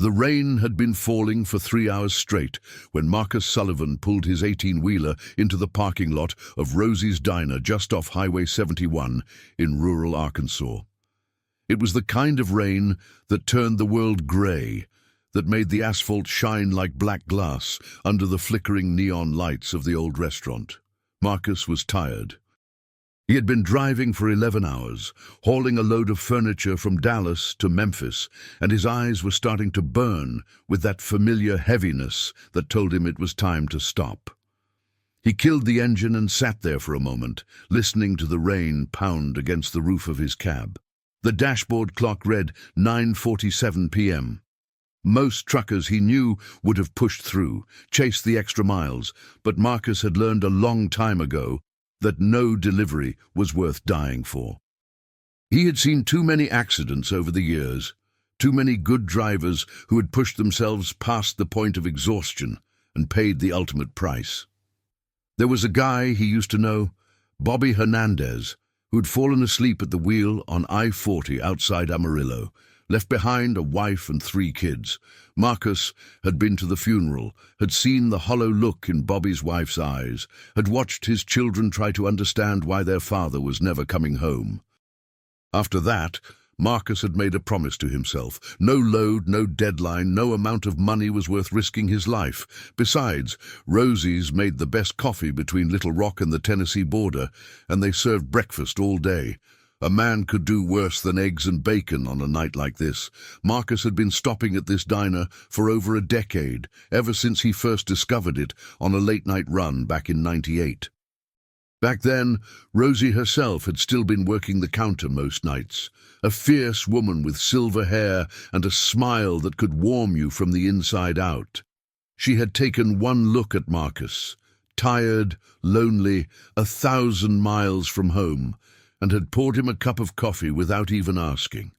The rain had been falling for 3 hours straight when Marcus Sullivan pulled his 18-wheeler into the parking lot of Rosie's Diner just off Highway 71 in rural Arkansas. It was the kind of rain that turned the world gray, that made the asphalt shine like black glass under the flickering neon lights of the old restaurant. Marcus was tired. He had been driving for 11 hours, hauling a load of furniture from Dallas to Memphis, and his eyes were starting to burn with that familiar heaviness that told him it was time to stop. He killed the engine and sat there for a moment, listening to the rain pound against the roof of his cab. The dashboard clock read 9:47 p.m. Most truckers he knew would have pushed through, chased the extra miles, but Marcus had learned a long time ago that no delivery was worth dying for. He had seen too many accidents over the years, too many good drivers who had pushed themselves past the point of exhaustion and paid the ultimate price. There was a guy he used to know, Bobby Hernandez, who'd fallen asleep at the wheel on I-40 outside Amarillo, left behind a wife and 3 kids. Marcus had been to the funeral, had seen the hollow look in Bobby's wife's eyes, had watched his children try to understand why their father was never coming home. After that, Marcus had made a promise to himself. No load, no deadline, no amount of money was worth risking his life. Besides, Rosie's made the best coffee between Little Rock and the Tennessee border, and they served breakfast all day. A man could do worse than eggs and bacon on a night like this. Marcus had been stopping at this diner for over a decade, ever since he first discovered it on a late-night run back in '98. Back then, Rosie herself had still been working the counter most nights, a fierce woman with silver hair and a smile that could warm you from the inside out. She had taken one look at Marcus, tired, lonely, 1,000 miles from home, and had poured him a cup of coffee without even asking.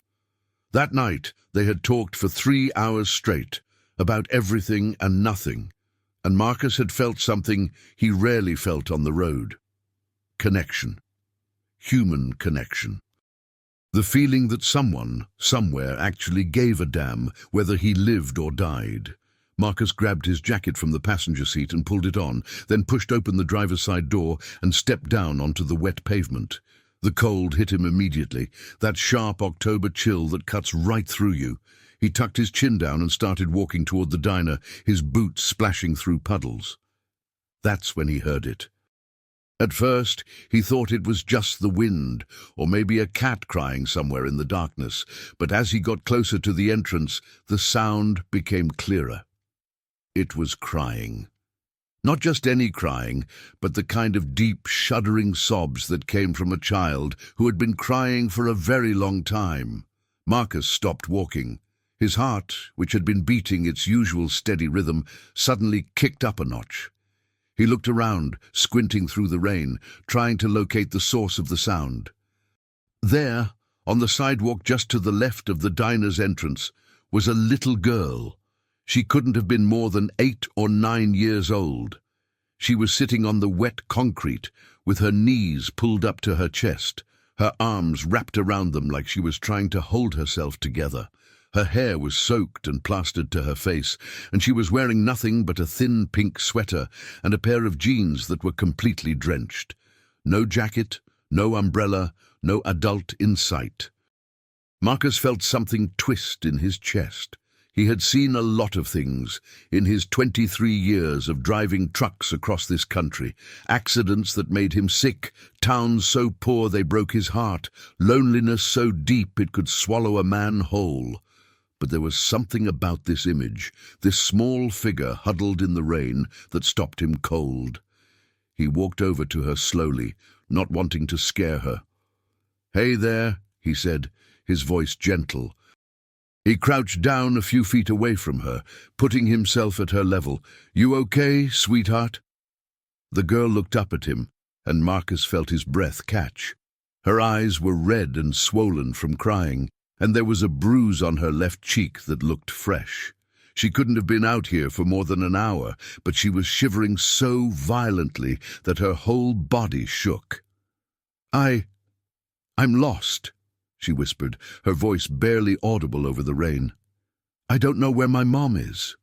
That night, they had talked for 3 hours straight, about everything and nothing, and Marcus had felt something he rarely felt on the road. Connection. Human connection. The feeling that someone, somewhere, actually gave a damn whether he lived or died. Marcus grabbed his jacket from the passenger seat and pulled it on, then pushed open the driver's side door and stepped down onto the wet pavement. The cold hit him immediately, that sharp October chill that cuts right through you. He tucked his chin down and started walking toward the diner, his boots splashing through puddles. That's when he heard it. At first, he thought it was just the wind, or maybe a cat crying somewhere in the darkness, but as he got closer to the entrance, the sound became clearer. It was crying. Not just any crying, but the kind of deep, shuddering sobs that came from a child who had been crying for a very long time. Marcus stopped walking. His heart, which had been beating its usual steady rhythm, suddenly kicked up a notch. He looked around, squinting through the rain, trying to locate the source of the sound. There, on the sidewalk just to the left of the diner's entrance, was a little girl. She couldn't have been more than 8 or 9 years old. She was sitting on the wet concrete, with her knees pulled up to her chest, her arms wrapped around them like she was trying to hold herself together. Her hair was soaked and plastered to her face, and she was wearing nothing but a thin pink sweater and a pair of jeans that were completely drenched. No jacket, no umbrella, no adult in sight. Marcus felt something twist in his chest. He had seen a lot of things in his 23 years of driving trucks across this country. Accidents that made him sick, towns so poor they broke his heart, loneliness so deep it could swallow a man whole. But there was something about this image, this small figure huddled in the rain, that stopped him cold. He walked over to her slowly, not wanting to scare her. "Hey there," he said, his voice gentle. He crouched down a few feet away from her, putting himself at her level. "You okay, sweetheart?" The girl looked up at him, and Marcus felt his breath catch. Her eyes were red and swollen from crying, and there was a bruise on her left cheek that looked fresh. She couldn't have been out here for more than an hour, but she was shivering so violently that her whole body shook. I'm lost," she whispered, her voice barely audible over the rain. I don't know where my mom is.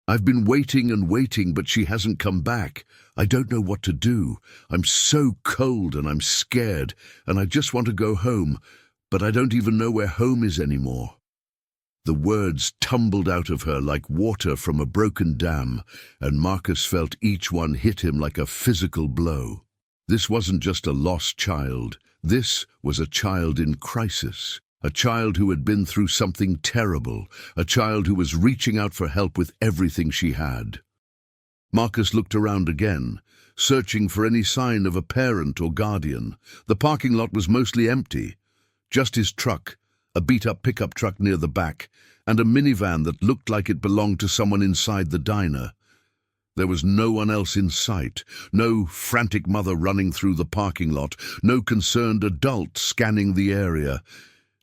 I've been waiting and waiting, but she hasn't come back. I don't know what to do. I'm so cold and I'm scared, and I just want to go home, but I don't even know where home is anymore." The words tumbled out of her like water from a broken dam, and Marcus felt each one hit him like a physical blow. This wasn't just a lost child. This was a child in crisis. A child who had been through something terrible, a child who was reaching out for help with everything she had. Marcus looked around again, searching for any sign of a parent or guardian. The parking lot was mostly empty. Just his truck, a beat-up pickup truck near the back, and a minivan that looked like it belonged to someone inside the diner. There was no one else in sight, no frantic mother running through the parking lot, no concerned adult scanning the area.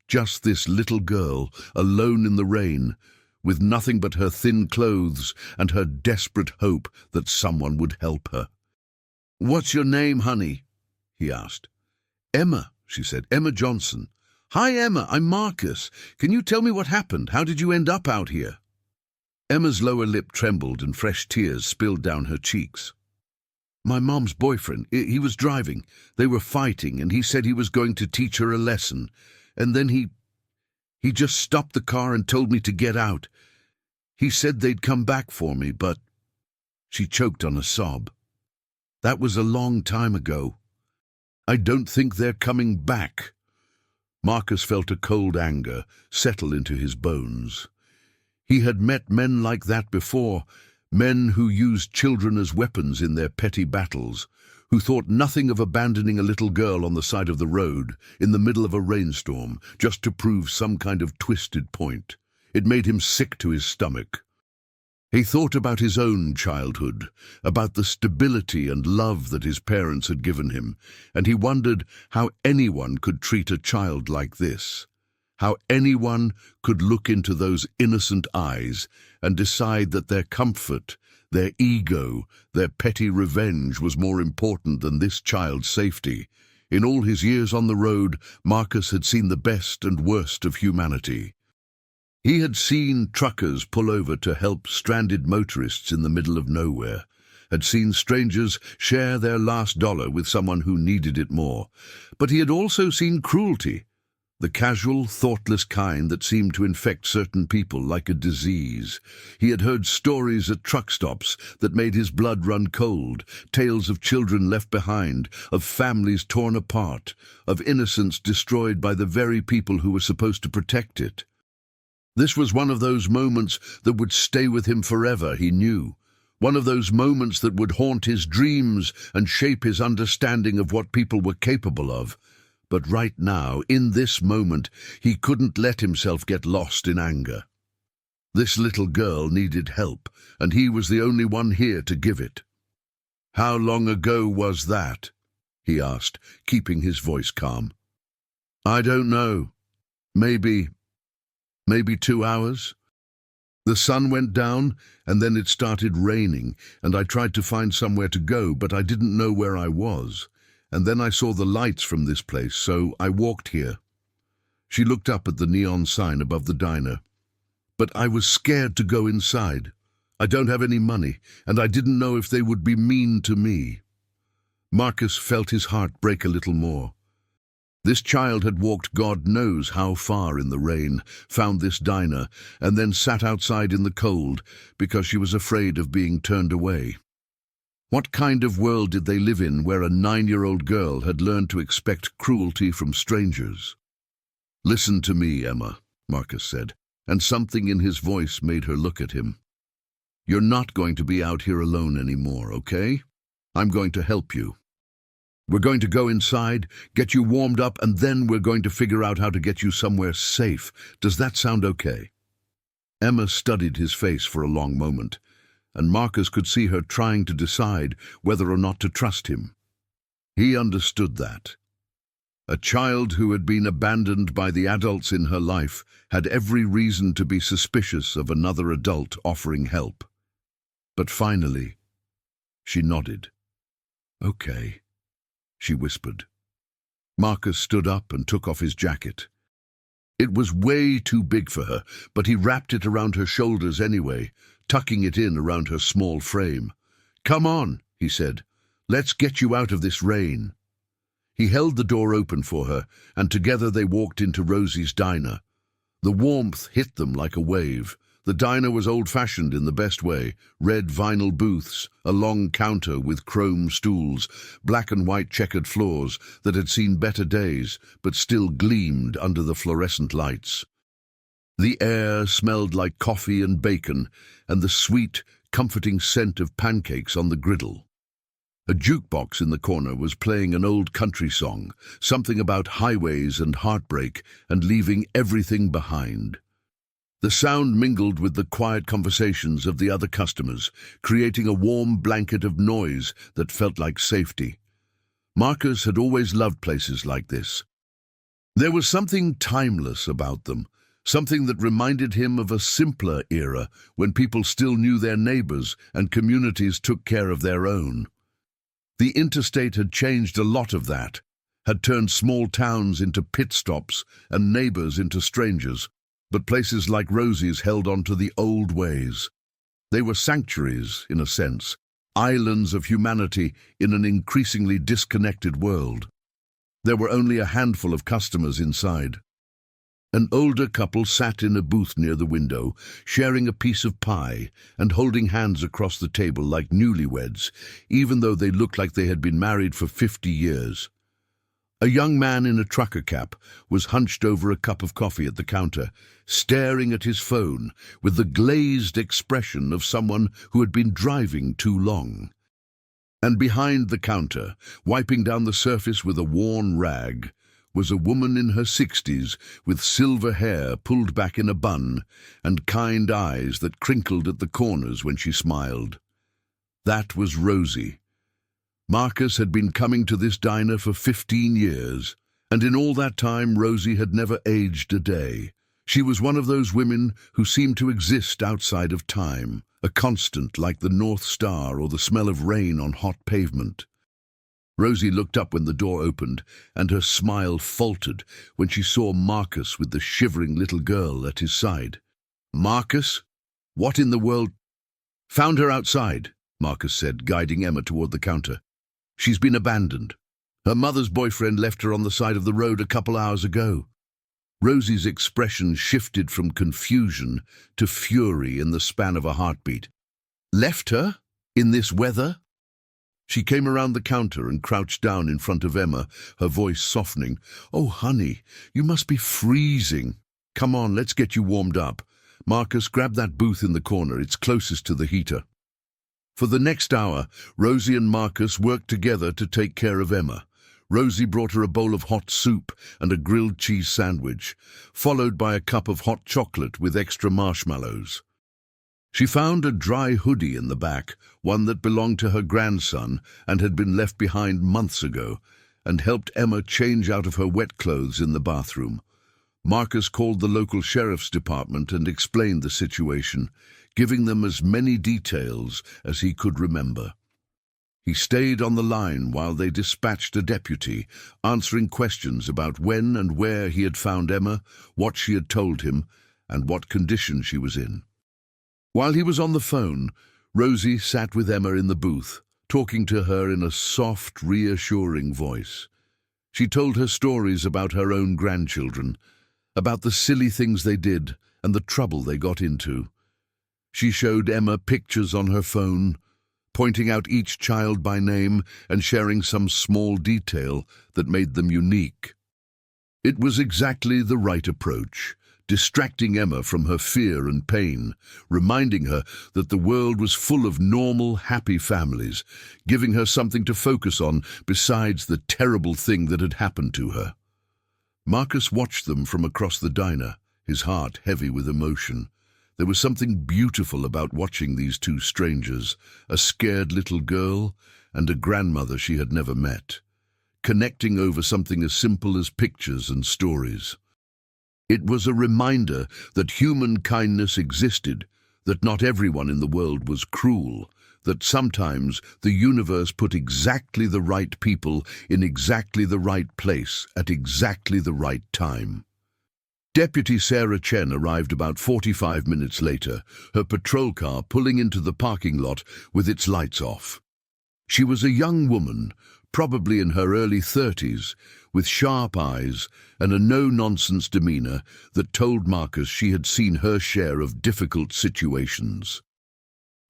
Just this little girl, alone in the rain, with nothing but her thin clothes and her desperate hope that someone would help her. "What's your name, honey?" he asked. "Emma," she said. "Emma Johnson." "Hi, Emma, I'm Marcus. Can you tell me what happened? How did you end up out here?" Emma's lower lip trembled and fresh tears spilled down her cheeks. "My mom's boyfriend, he was driving. They were fighting, and he said he was going to teach her a lesson. And then he just stopped the car and told me to get out. He said they'd come back for me, but—" She choked on a sob. "That was a long time ago. I don't think they're coming back." Marcus felt a cold anger settle into his bones. He had met men like that before, men who used children as weapons in their petty battles, who thought nothing of abandoning a little girl on the side of the road in the middle of a rainstorm just to prove some kind of twisted point. It made him sick to his stomach. He thought about his own childhood, about the stability and love that his parents had given him, and he wondered how anyone could treat a child like this, how anyone could look into those innocent eyes and decide that their comfort, their ego, their petty revenge was more important than this child's safety. In all his years on the road, Marcus had seen the best and worst of humanity. He had seen truckers pull over to help stranded motorists in the middle of nowhere, had seen strangers share their last dollar with someone who needed it more. But he had also seen cruelty, the casual, thoughtless kind that seemed to infect certain people like a disease. He had heard stories at truck stops that made his blood run cold, tales of children left behind, of families torn apart, of innocence destroyed by the very people who were supposed to protect it. This was one of those moments that would stay with him forever, he knew. One of those moments that would haunt his dreams and shape his understanding of what people were capable of. But right now, in this moment, he couldn't let himself get lost in anger. This little girl needed help, and he was the only one here to give it. "How long ago was that?" he asked, keeping his voice calm. "I don't know. Maybe 2 hours. The sun went down, and then it started raining, and I tried to find somewhere to go, but I didn't know where I was. And then I saw the lights from this place, so I walked here." She looked up at the neon sign above the diner. "But I was scared to go inside. I don't have any money, and I didn't know if they would be mean to me." Marcus felt his heart break a little more. This child had walked God knows how far in the rain, found this diner, and then sat outside in the cold because she was afraid of being turned away. What kind of world did they live in where a 9-year-old girl had learned to expect cruelty from strangers? "Listen to me, Emma," Marcus said, and something in his voice made her look at him. "You're not going to be out here alone anymore, okay? I'm going to help you. We're going to go inside, get you warmed up, and then we're going to figure out how to get you somewhere safe. Does that sound okay?" Emma studied his face for a long moment, and Marcus could see her trying to decide whether or not to trust him. He understood that. A child who had been abandoned by the adults in her life had every reason to be suspicious of another adult offering help. But finally, she nodded. "Okay," she whispered. Marcus stood up and took off his jacket. It was way too big for her, but he wrapped it around her shoulders anyway, tucking it in around her small frame. "Come on," he said. "Let's get you out of this rain." He held the door open for her, and together they walked into Rosie's diner. The warmth hit them like a wave. The diner was old-fashioned in the best way. Red vinyl booths, a long counter with chrome stools, black and white checkered floors that had seen better days but still gleamed under the fluorescent lights. The air smelled like coffee and bacon and the sweet, comforting scent of pancakes on the griddle. A jukebox in the corner was playing an old country song, something about highways and heartbreak and leaving everything behind. The sound mingled with the quiet conversations of the other customers, creating a warm blanket of noise that felt like safety. Marcus had always loved places like this. There was something timeless about them, something that reminded him of a simpler era when people still knew their neighbors and communities took care of their own. The interstate had changed a lot of that, had turned small towns into pit stops and neighbors into strangers. But places like Rosie's held on to the old ways. They were sanctuaries, in a sense, islands of humanity in an increasingly disconnected world. There were only a handful of customers inside. An older couple sat in a booth near the window, sharing a piece of pie and holding hands across the table like newlyweds, even though they looked like they had been married for 50 years. A young man in a trucker cap was hunched over a cup of coffee at the counter, staring at his phone with the glazed expression of someone who had been driving too long. And behind the counter, wiping down the surface with a worn rag, was a woman in her 60s with silver hair pulled back in a bun and kind eyes that crinkled at the corners when she smiled. That was Rosie. Marcus had been coming to this diner for 15 years, and in all that time Rosie had never aged a day. She was one of those women who seemed to exist outside of time, a constant like the North Star or the smell of rain on hot pavement. Rosie looked up when the door opened, and her smile faltered when she saw Marcus with the shivering little girl at his side. "Marcus? What in the world?" "Found her outside," Marcus said, guiding Emma toward the counter. "She's been abandoned. Her mother's boyfriend left her on the side of the road a couple hours ago." Rosie's expression shifted from confusion to fury in the span of a heartbeat. "Left her? In this weather?" She came around the counter and crouched down in front of Emma, her voice softening. "Oh, honey, you must be freezing. Come on, let's get you warmed up. Marcus, grab that booth in the corner. It's closest to the heater." For the next hour, Rosie and Marcus worked together to take care of Emma. Rosie brought her a bowl of hot soup and a grilled cheese sandwich, followed by a cup of hot chocolate with extra marshmallows. She found a dry hoodie in the back, one that belonged to her grandson and had been left behind months ago, and helped Emma change out of her wet clothes in the bathroom. Marcus called the local sheriff's department and explained the situation, giving them as many details as he could remember. He stayed on the line while they dispatched a deputy, answering questions about when and where he had found Emma, what she had told him, and what condition she was in. While he was on the phone, Rosie sat with Emma in the booth, talking to her in a soft, reassuring voice. She told her stories about her own grandchildren, about the silly things they did and the trouble they got into. She showed Emma pictures on her phone, pointing out each child by name and sharing some small detail that made them unique. It was exactly the right approach, distracting Emma from her fear and pain, reminding her that the world was full of normal, happy families, giving her something to focus on besides the terrible thing that had happened to her. Marcus watched them from across the diner, his heart heavy with emotion. There was something beautiful about watching these two strangers, a scared little girl and a grandmother she had never met, connecting over something as simple as pictures and stories. It was a reminder that human kindness existed, that not everyone in the world was cruel, that sometimes the universe put exactly the right people in exactly the right place at exactly the right time. Deputy Sarah Chen arrived about 45 minutes later, her patrol car pulling into the parking lot with its lights off. She was a young woman, probably in her early 30s, with sharp eyes and a no-nonsense demeanor that told Marcus she had seen her share of difficult situations.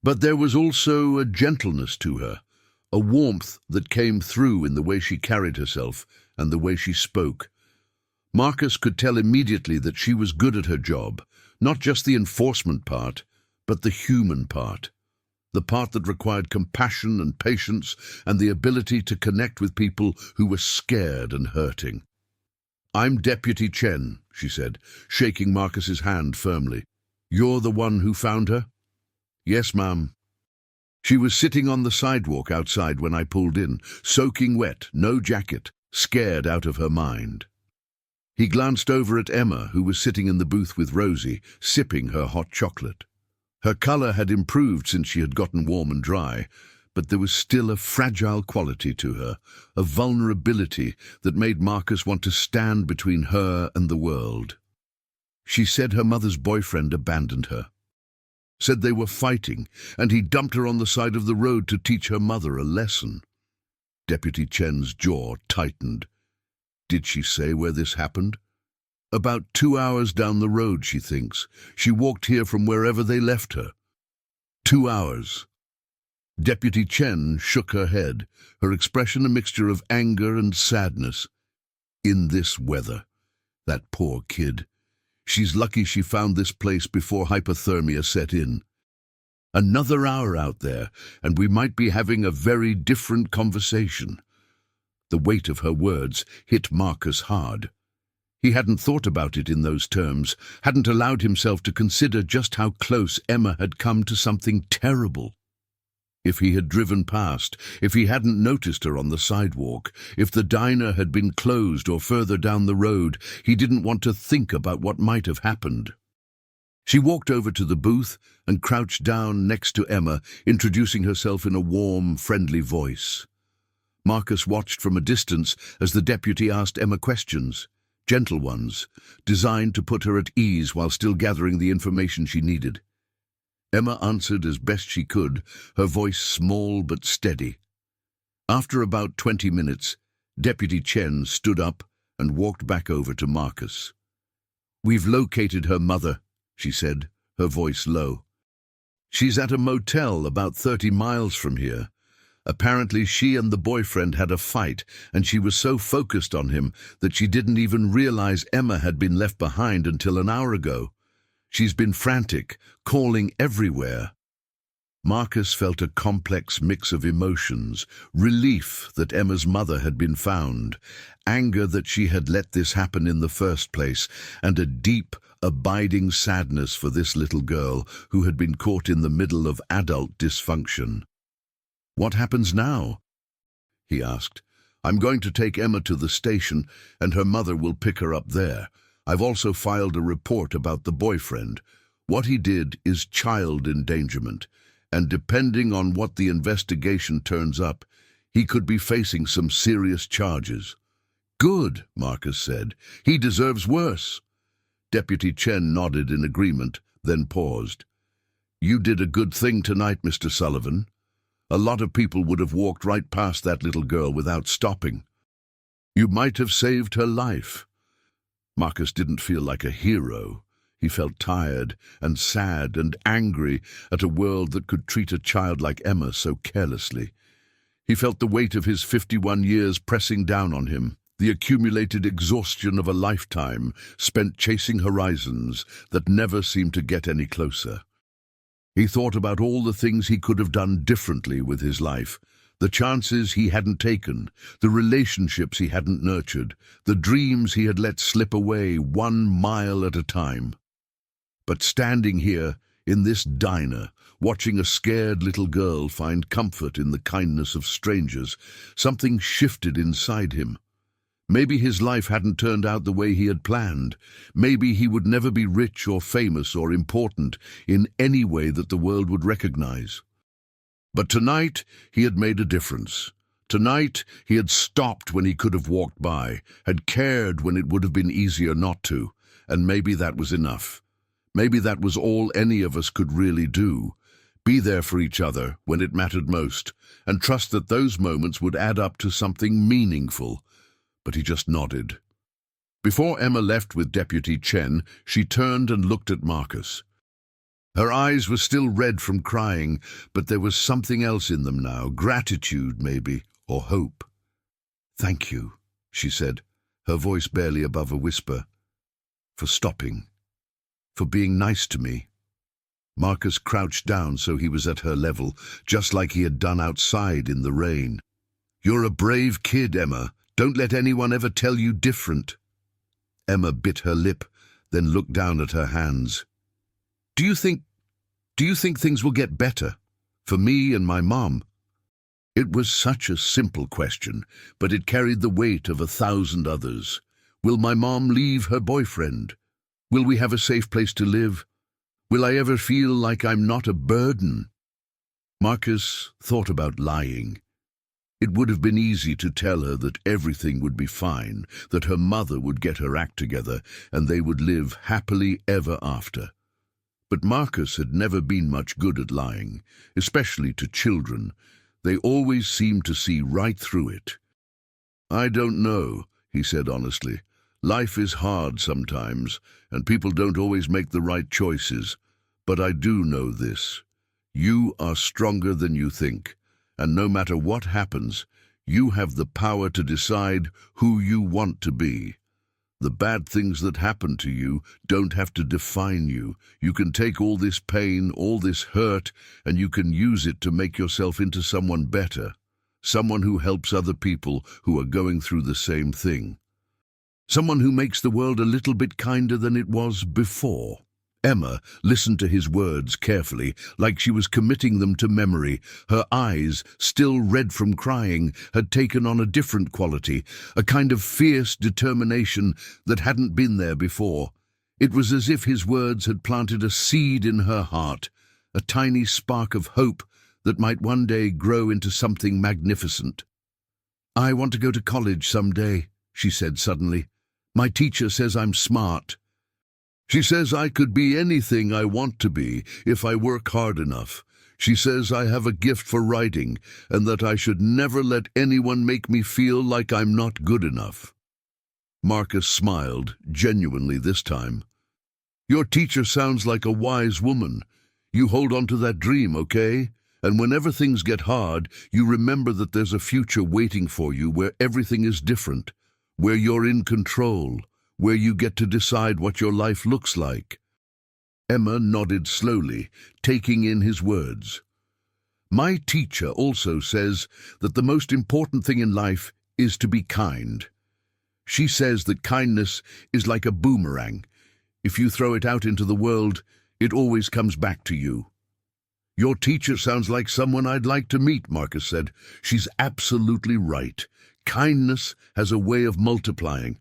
But there was also a gentleness to her, a warmth that came through in the way she carried herself and the way she spoke. Marcus could tell immediately that she was good at her job, not just the enforcement part, but the human part. The part that required compassion and patience and the ability to connect with people who were scared and hurting. "I'm Deputy Chen," she said, shaking Marcus's hand firmly. "You're the one who found her?" "Yes, ma'am." "She was sitting on the sidewalk outside when I pulled in, soaking wet, no jacket, scared out of her mind." He glanced over at Emma, who was sitting in the booth with Rosie, sipping her hot chocolate. Her color had improved since she had gotten warm and dry, but there was still a fragile quality to her, a vulnerability that made Marcus want to stand between her and the world. She said her mother's boyfriend abandoned her. Said they were fighting, and he dumped her on the side of the road to teach her mother a lesson. Deputy Chen's jaw tightened. Did she say where this happened? "About 2 hours down the road, she thinks. She walked here from wherever they left her." 2 hours. Deputy Chen shook her head, her expression a mixture of anger and sadness. "In this weather. That poor kid. She's lucky she found this place before hypothermia set in. Another hour out there, and we might be having a very different conversation." The weight of her words hit Marcus hard. He hadn't thought about it in those terms, hadn't allowed himself to consider just how close Emma had come to something terrible. If he had driven past, if he hadn't noticed her on the sidewalk, if the diner had been closed or further down the road, he didn't want to think about what might have happened. She walked over to the booth and crouched down next to Emma, introducing herself in a warm, friendly voice. Marcus watched from a distance as the deputy asked Emma questions, gentle ones, designed to put her at ease while still gathering the information she needed. Emma answered as best she could, her voice small but steady. After about 20 minutes, Deputy Chen stood up and walked back over to Marcus. "We've located her mother," she said, her voice low. "She's at a motel about 30 miles from here. Apparently she and the boyfriend had a fight, and she was so focused on him that she didn't even realize Emma had been left behind until an hour ago. She's been frantic, calling everywhere." Marcus felt a complex mix of emotions, relief that Emma's mother had been found, anger that she had let this happen in the first place, and a deep, abiding sadness for this little girl who had been caught in the middle of adult dysfunction. "What happens now?" he asked. "I'm going to take Emma to the station, and her mother will pick her up there. I've also filed a report about the boyfriend. What he did is child endangerment, and depending on what the investigation turns up, he could be facing some serious charges." "Good," Marcus said. "He deserves worse." Deputy Chen nodded in agreement, then paused. "You did a good thing tonight, Mr. Sullivan. A lot of people would have walked right past that little girl without stopping. You might have saved her life." Marcus didn't feel like a hero. He felt tired and sad and angry at a world that could treat a child like Emma so carelessly. He felt the weight of his 51 years pressing down on him, the accumulated exhaustion of a lifetime spent chasing horizons that never seemed to get any closer. He thought about all the things he could have done differently with his life, the chances he hadn't taken, the relationships he hadn't nurtured, the dreams he had let slip away 1 mile at a time. But standing here, in this diner, watching a scared little girl find comfort in the kindness of strangers, something shifted inside him. Maybe his life hadn't turned out the way he had planned. Maybe he would never be rich or famous or important in any way that the world would recognize. But tonight he had made a difference. Tonight he had stopped when he could have walked by, had cared when it would have been easier not to, And maybe that was enough. Maybe that was all any of us could really do. Be there for each other when it mattered most, and trust that those moments would add up to something meaningful. But he just nodded. Before Emma left with Deputy Chen, she turned and looked at Marcus. Her eyes were still red from crying, but there was something else in them now, gratitude maybe, or hope. "Thank you," she said, her voice barely above a whisper, "for stopping, for being nice to me." Marcus crouched down so he was at her level, just like he had done outside in the rain. "You're a brave kid, Emma. Don't let anyone ever tell you different." Emma bit her lip, then looked down at her hands. Do you think things will get better? For me and my mom?" It was such a simple question, but it carried the weight of 1,000 others. Will my mom leave her boyfriend? Will we have a safe place to live? Will I ever feel like I'm not a burden? Marcus thought about lying. It would have been easy to tell her that everything would be fine, that her mother would get her act together, and they would live happily ever after. But Marcus had never been much good at lying, especially to children. They always seemed to see right through it. "I don't know," he said honestly. "Life is hard sometimes, and people don't always make the right choices. But I do know this. You are stronger than you think, and no matter what happens, you have the power to decide who you want to be. The bad things that happen to you don't have to define you. You can take all this pain, all this hurt, and you can use it to make yourself into someone better, someone who helps other people who are going through the same thing. Someone who makes the world a little bit kinder than it was before." Emma listened to his words carefully, like she was committing them to memory. Her eyes, still red from crying, had taken on a different quality, a kind of fierce determination that hadn't been there before. It was as if his words had planted a seed in her heart, a tiny spark of hope that might one day grow into something magnificent. "I want to go to college someday," she said suddenly. "My teacher says I'm smart. She says I could be anything I want to be if I work hard enough. She says I have a gift for writing and that I should never let anyone make me feel like I'm not good enough." Marcus smiled, genuinely this time. "Your teacher sounds like a wise woman. You hold on to that dream, okay? And whenever things get hard, you remember that there's a future waiting for you where everything is different, where you're in control, where you get to decide what your life looks like." Emma nodded slowly, taking in his words. "My teacher also says that the most important thing in life is to be kind. She says that kindness is like a boomerang. If you throw it out into the world, it always comes back to you." "Your teacher sounds like someone I'd like to meet," Marcus said. "She's absolutely right. Kindness has a way of multiplying.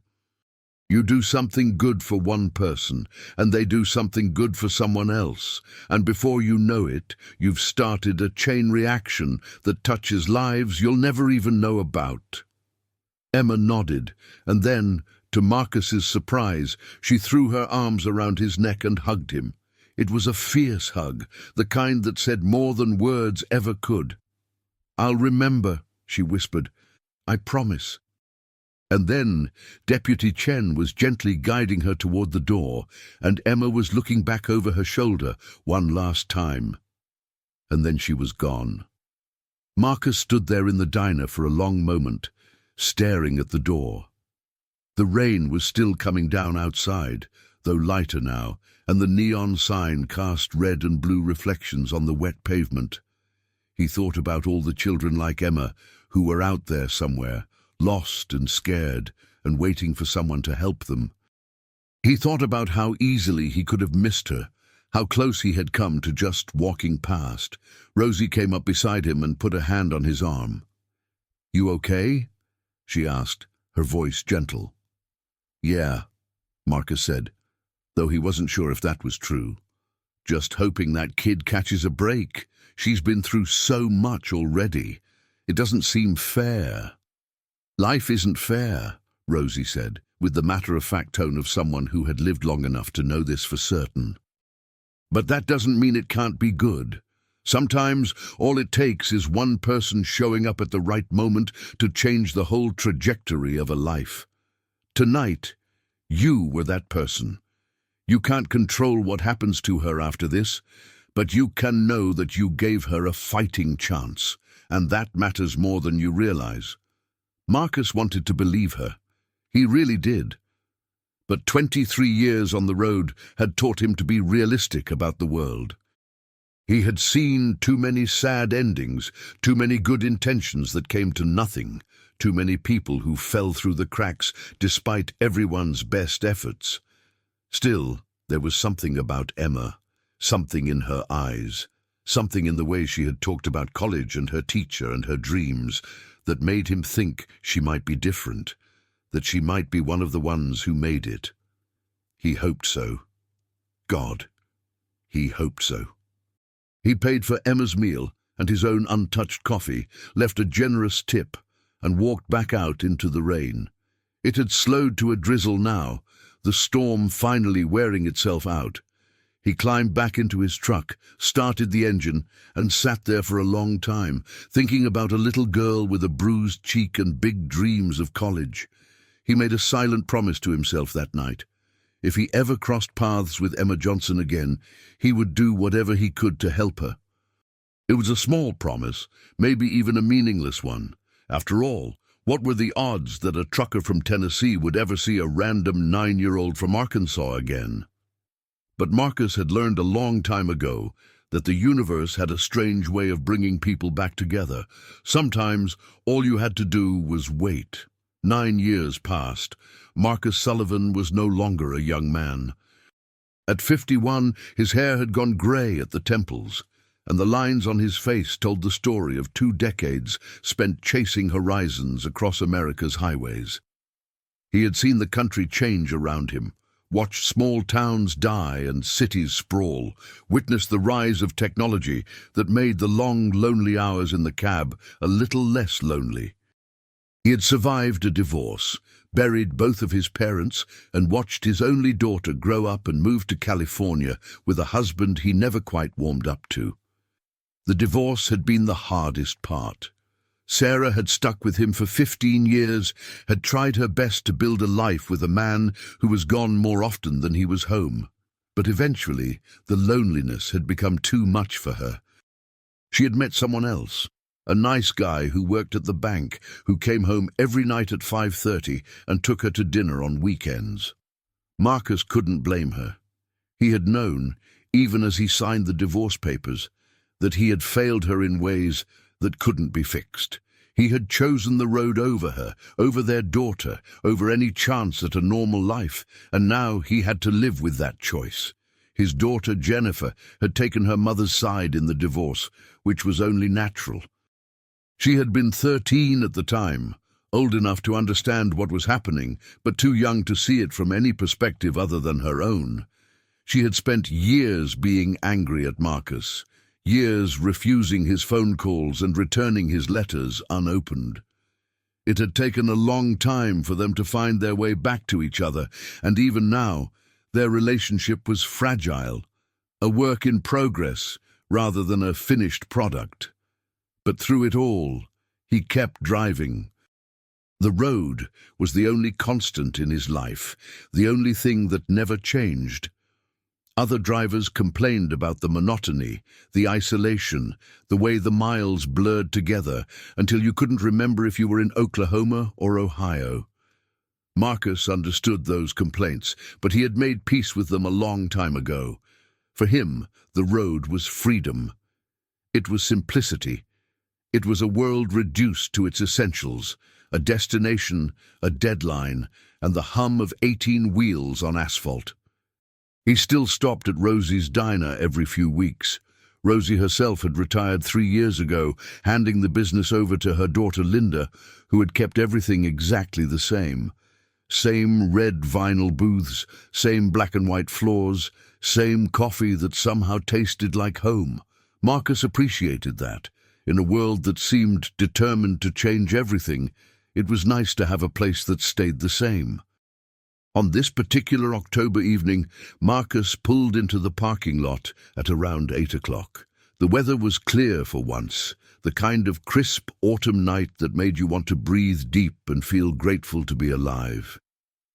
You do something good for one person, and they do something good for someone else, and before you know it, you've started a chain reaction that touches lives you'll never even know about." Emma nodded, and then, to Marcus's surprise, she threw her arms around his neck and hugged him. It was a fierce hug, the kind that said more than words ever could. "I'll remember," she whispered. "I promise." And then Deputy Chen was gently guiding her toward the door, and Emma was looking back over her shoulder one last time. And then she was gone. Marcus stood there in the diner for a long moment, staring at the door. The rain was still coming down outside, though lighter now, and the neon sign cast red and blue reflections on the wet pavement. He thought about all the children like Emma who were out there somewhere, lost and scared, and waiting for someone to help them. He thought about how easily he could have missed her, how close he had come to just walking past. Rosie came up beside him and put a hand on his arm. "You okay?" she asked, her voice gentle. "Yeah," Marcus said, though he wasn't sure if that was true. "Just hoping that kid catches a break. She's been through so much already. It doesn't seem fair." "Life isn't fair," Rosie said, with the matter-of-fact tone of someone who had lived long enough to know this for certain. But that doesn't mean it can't be good. Sometimes all it takes is one person showing up at the right moment to change the whole trajectory of a life. Tonight, you were that person. You can't control what happens to her after this, but you can know that you gave her a fighting chance, and that matters more than you realize. Marcus wanted to believe her. He really did. But 23 years on the road had taught him to be realistic about the world. He had seen too many sad endings, too many good intentions that came to nothing, too many people who fell through the cracks despite everyone's best efforts. Still, there was something about Emma, something in her eyes, something in the way she had talked about college and her teacher and her dreams that made him think she might be different, that she might be one of the ones who made it. He hoped so. God, he hoped so. He paid for Emma's meal and his own untouched coffee, left a generous tip, and walked back out into the rain. It had slowed to a drizzle now, the storm finally wearing itself out. He climbed back into his truck, started the engine, and sat there for a long time, thinking about a little girl with a bruised cheek and big dreams of college. He made a silent promise to himself that night. If he ever crossed paths with Emma Johnson again, he would do whatever he could to help her. It was a small promise, maybe even a meaningless one. After all, what were the odds that a trucker from Tennessee would ever see a random 9-year-old from Arkansas again? But Marcus had learned a long time ago that the universe had a strange way of bringing people back together. Sometimes all you had to do was wait. 9 years passed. Marcus Sullivan was no longer a young man. At 51, his hair had gone grey at the temples, and the lines on his face told the story of 2 decades spent chasing horizons across America's highways. He had seen the country change around him, watched small towns die and cities sprawl, witnessed the rise of technology that made the long, lonely hours in the cab a little less lonely. He had survived a divorce, buried both of his parents, and watched his only daughter grow up and move to California with a husband he never quite warmed up to. The divorce had been the hardest part. Sarah had stuck with him for 15 years, had tried her best to build a life with a man who was gone more often than he was home. But eventually, the loneliness had become too much for her. She had met someone else, a nice guy who worked at the bank, who came home every night at 5:30 and took her to dinner on weekends. Marcus couldn't blame her. He had known, even as he signed the divorce papers, that he had failed her in ways that couldn't be fixed. He had chosen the road over her, over their daughter, over any chance at a normal life, and now he had to live with that choice. His daughter Jennifer had taken her mother's side in the divorce, which was only natural. She had been 13 at the time, old enough to understand what was happening, but too young to see it from any perspective other than her own. She had spent years being angry at Marcus, years refusing his phone calls and returning his letters unopened. It had taken a long time for them to find their way back to each other, and even now, their relationship was fragile, a work in progress rather than a finished product. But through it all, he kept driving. The road was the only constant in his life, the only thing that never changed. Other drivers complained about the monotony, the isolation, the way the miles blurred together until you couldn't remember if you were in Oklahoma or Ohio. Marcus understood those complaints, but he had made peace with them a long time ago. For him, the road was freedom. It was simplicity. It was a world reduced to its essentials, a destination, a deadline, and the hum of 18 wheels on asphalt. He still stopped at Rosie's diner every few weeks. Rosie herself had retired 3 years ago, handing the business over to her daughter Linda, who had kept everything exactly the same. Same red vinyl booths, same black and white floors, same coffee that somehow tasted like home. Marcus appreciated that. In a world that seemed determined to change everything, it was nice to have a place that stayed the same. On this particular October evening, Marcus pulled into the parking lot at around 8 o'clock. The weather was clear for once, the kind of crisp autumn night that made you want to breathe deep and feel grateful to be alive.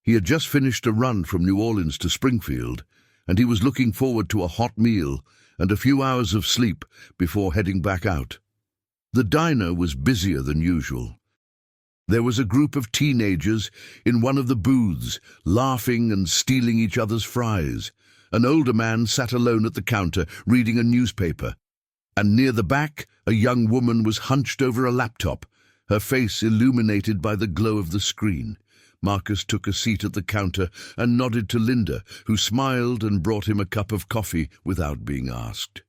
He had just finished a run from New Orleans to Springfield, and he was looking forward to a hot meal and a few hours of sleep before heading back out. The diner was busier than usual. There was a group of teenagers in one of the booths, laughing and stealing each other's fries. An older man sat alone at the counter, reading a newspaper. And near the back, a young woman was hunched over a laptop, her face illuminated by the glow of the screen. Marcus took a seat at the counter and nodded to Linda, who smiled and brought him a cup of coffee without being asked.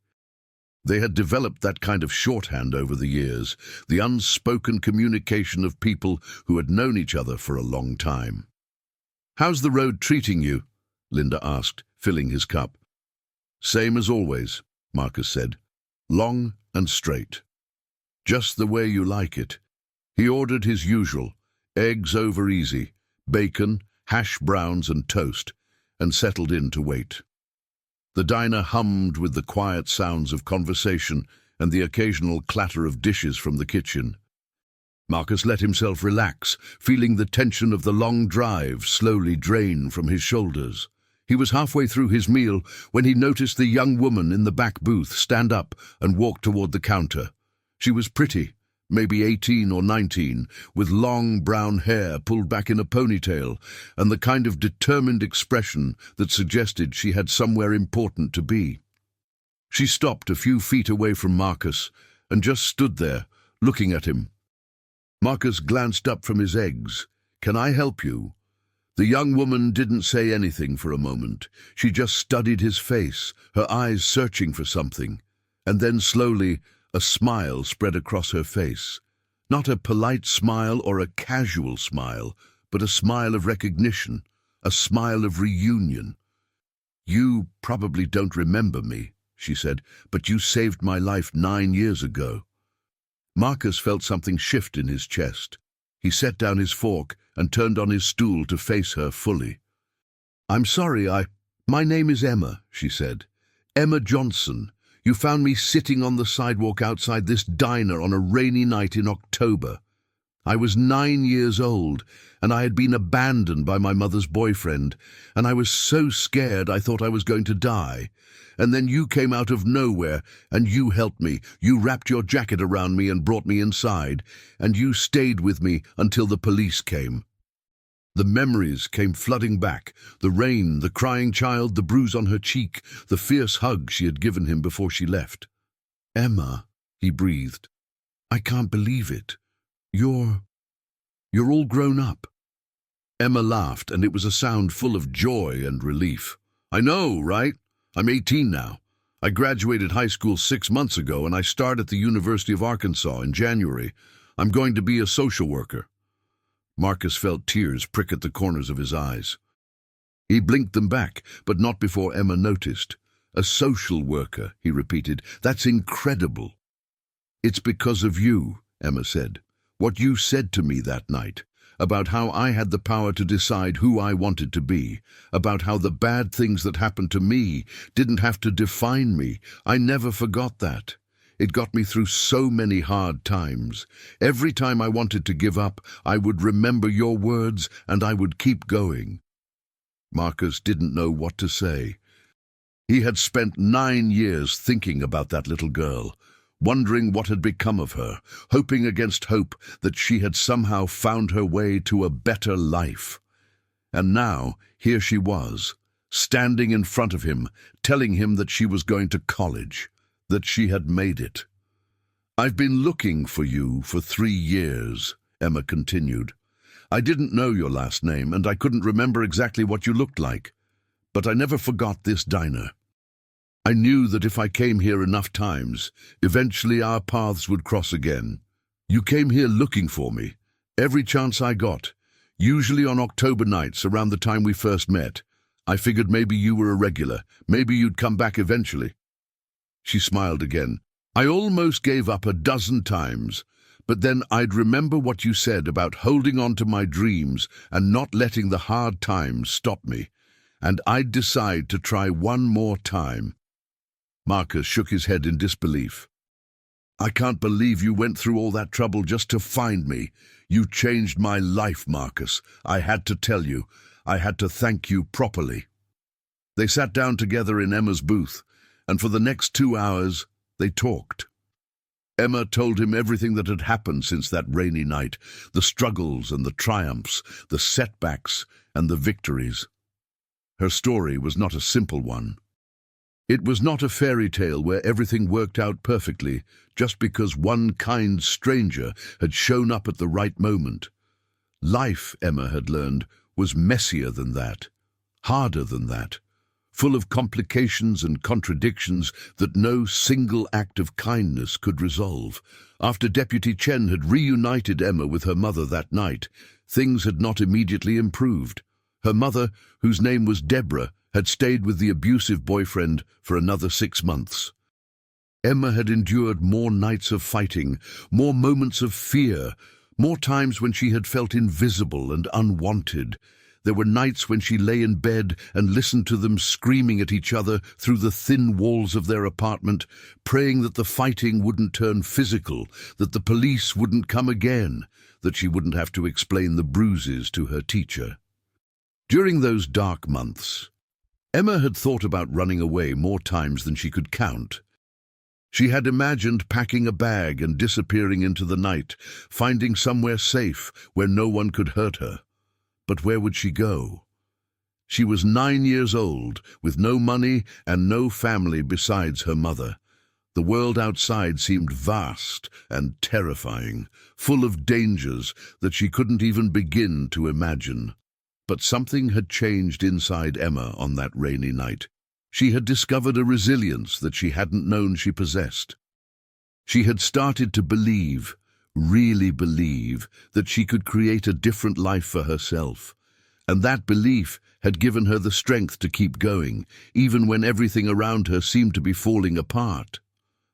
They had developed that kind of shorthand over the years, the unspoken communication of people who had known each other for a long time. "How's the road treating you?" Linda asked, filling his cup. "Same as always," Marcus said. "Long and straight. Just the way you like it." He ordered his usual, eggs over easy, bacon, hash browns and toast, and settled in to wait. The diner hummed with the quiet sounds of conversation and the occasional clatter of dishes from the kitchen. Marcus let himself relax, feeling the tension of the long drive slowly drain from his shoulders. He was halfway through his meal when he noticed the young woman in the back booth stand up and walk toward the counter. She was pretty, maybe 18 or 19, with long brown hair pulled back in a ponytail and the kind of determined expression that suggested she had somewhere important to be. She stopped a few feet away from Marcus and just stood there, looking at him. Marcus glanced up from his eggs. "Can I help you?" The young woman didn't say anything for a moment. She just studied his face, her eyes searching for something. And then slowly, a smile spread across her face. Not a polite smile or a casual smile, but a smile of recognition, a smile of reunion. "You probably don't remember me," she said, "but you saved my life 9 years ago." Marcus felt something shift in his chest. He set down his fork and turned on his stool to face her fully. "I'm sorry, My name is Emma," she said. "Emma Johnson. You found me sitting on the sidewalk outside this diner on a rainy night in October. I was 9 years old, and I had been abandoned by my mother's boyfriend, and I was so scared I thought I was going to die. And then you came out of nowhere, and you helped me. You wrapped your jacket around me and brought me inside, and you stayed with me until the police came." The memories came flooding back, the rain, the crying child, the bruise on her cheek, the fierce hug she had given him before she left. "Emma," he breathed, "I can't believe it. You're all grown up." Emma laughed, and it was a sound full of joy and relief. "I know, right? I'm 18 now. I graduated high school 6 months ago, and I start at the University of Arkansas in January. I'm going to be a social worker." Marcus felt tears prick at the corners of his eyes. He blinked them back, but not before Emma noticed. "A social worker," he repeated. "That's incredible." "It's because of you," Emma said. "What you said to me that night, about how I had the power to decide who I wanted to be, about how the bad things that happened to me didn't have to define me. I never forgot that. It got me through so many hard times. Every time I wanted to give up, I would remember your words and I would keep going." Marcus didn't know what to say. He had spent 9 years thinking about that little girl, wondering what had become of her, hoping against hope that she had somehow found her way to a better life. And now, here she was, standing in front of him, telling him that she was going to college, that she had made it. "I've been looking for you for 3 years, Emma continued. "I didn't know your last name, and I couldn't remember exactly what you looked like. But I never forgot this diner. I knew that if I came here enough times, eventually our paths would cross again. You came here looking for me, every chance I got, usually on October nights around the time we first met. I figured maybe you were a regular, maybe you'd come back eventually." She smiled again. "I almost gave up a dozen times, But then I'd remember what you said about holding on to my dreams and not letting the hard times stop me. And I'd decide to try one more time." Marcus shook his head in disbelief. "I can't believe you went through all that trouble just to find me. You changed my life, Marcus. I had to tell you. I had to thank you properly." They sat down together in Emma's booth, and for the next 2 hours they talked. Emma told him everything that had happened since that rainy night, the struggles and the triumphs, the setbacks and the victories. Her story was not a simple one. It was not a fairy tale where everything worked out perfectly just because one kind stranger had shown up at the right moment. Life, Emma had learned, was messier than that, harder than that, full of complications and contradictions that no single act of kindness could resolve. After Deputy Chen had reunited Emma with her mother that night, things had not immediately improved. Her mother, whose name was Deborah, had stayed with the abusive boyfriend for another 6 months. Emma had endured more nights of fighting, more moments of fear, more times when she had felt invisible and unwanted. There were nights when she lay in bed and listened to them screaming at each other through the thin walls of their apartment, praying that the fighting wouldn't turn physical, that the police wouldn't come again, that she wouldn't have to explain the bruises to her teacher. During those dark months, Emma had thought about running away more times than she could count. She had imagined packing a bag and disappearing into the night, finding somewhere safe where no one could hurt her. But where would she go? She was 9 years old, with no money and no family besides her mother. The world outside seemed vast and terrifying, full of dangers that she couldn't even begin to imagine. But something had changed inside Emma on that rainy night. She had discovered a resilience that she hadn't known she possessed. She had started to believe, really believe, that she could create a different life for herself. And that belief had given her the strength to keep going, even when everything around her seemed to be falling apart.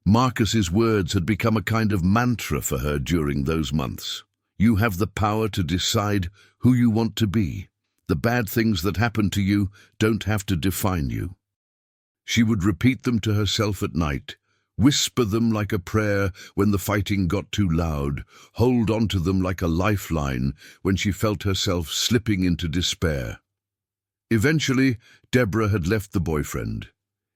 Marcus's words had become a kind of mantra for her during those months. You have the power to decide who you want to be. The bad things that happen to you don't have to define you. She would repeat them to herself at night, whisper them like a prayer when the fighting got too loud, hold on to them like a lifeline when she felt herself slipping into despair. Eventually, Deborah had left the boyfriend.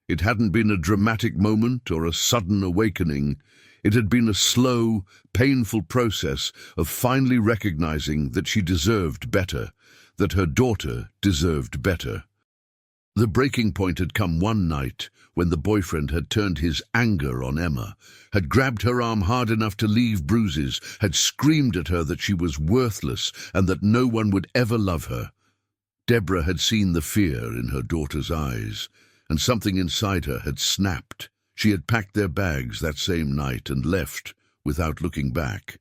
It hadn't been a dramatic moment or a sudden awakening. It had been a slow, painful process of finally recognizing that she deserved better, that her daughter deserved better. The breaking point had come one night when the boyfriend had turned his anger on Emma, had grabbed her arm hard enough to leave bruises, had screamed at her that she was worthless and that no one would ever love her. Deborah had seen the fear in her daughter's eyes, and something inside her had snapped. She had packed their bags that same night and left without looking back.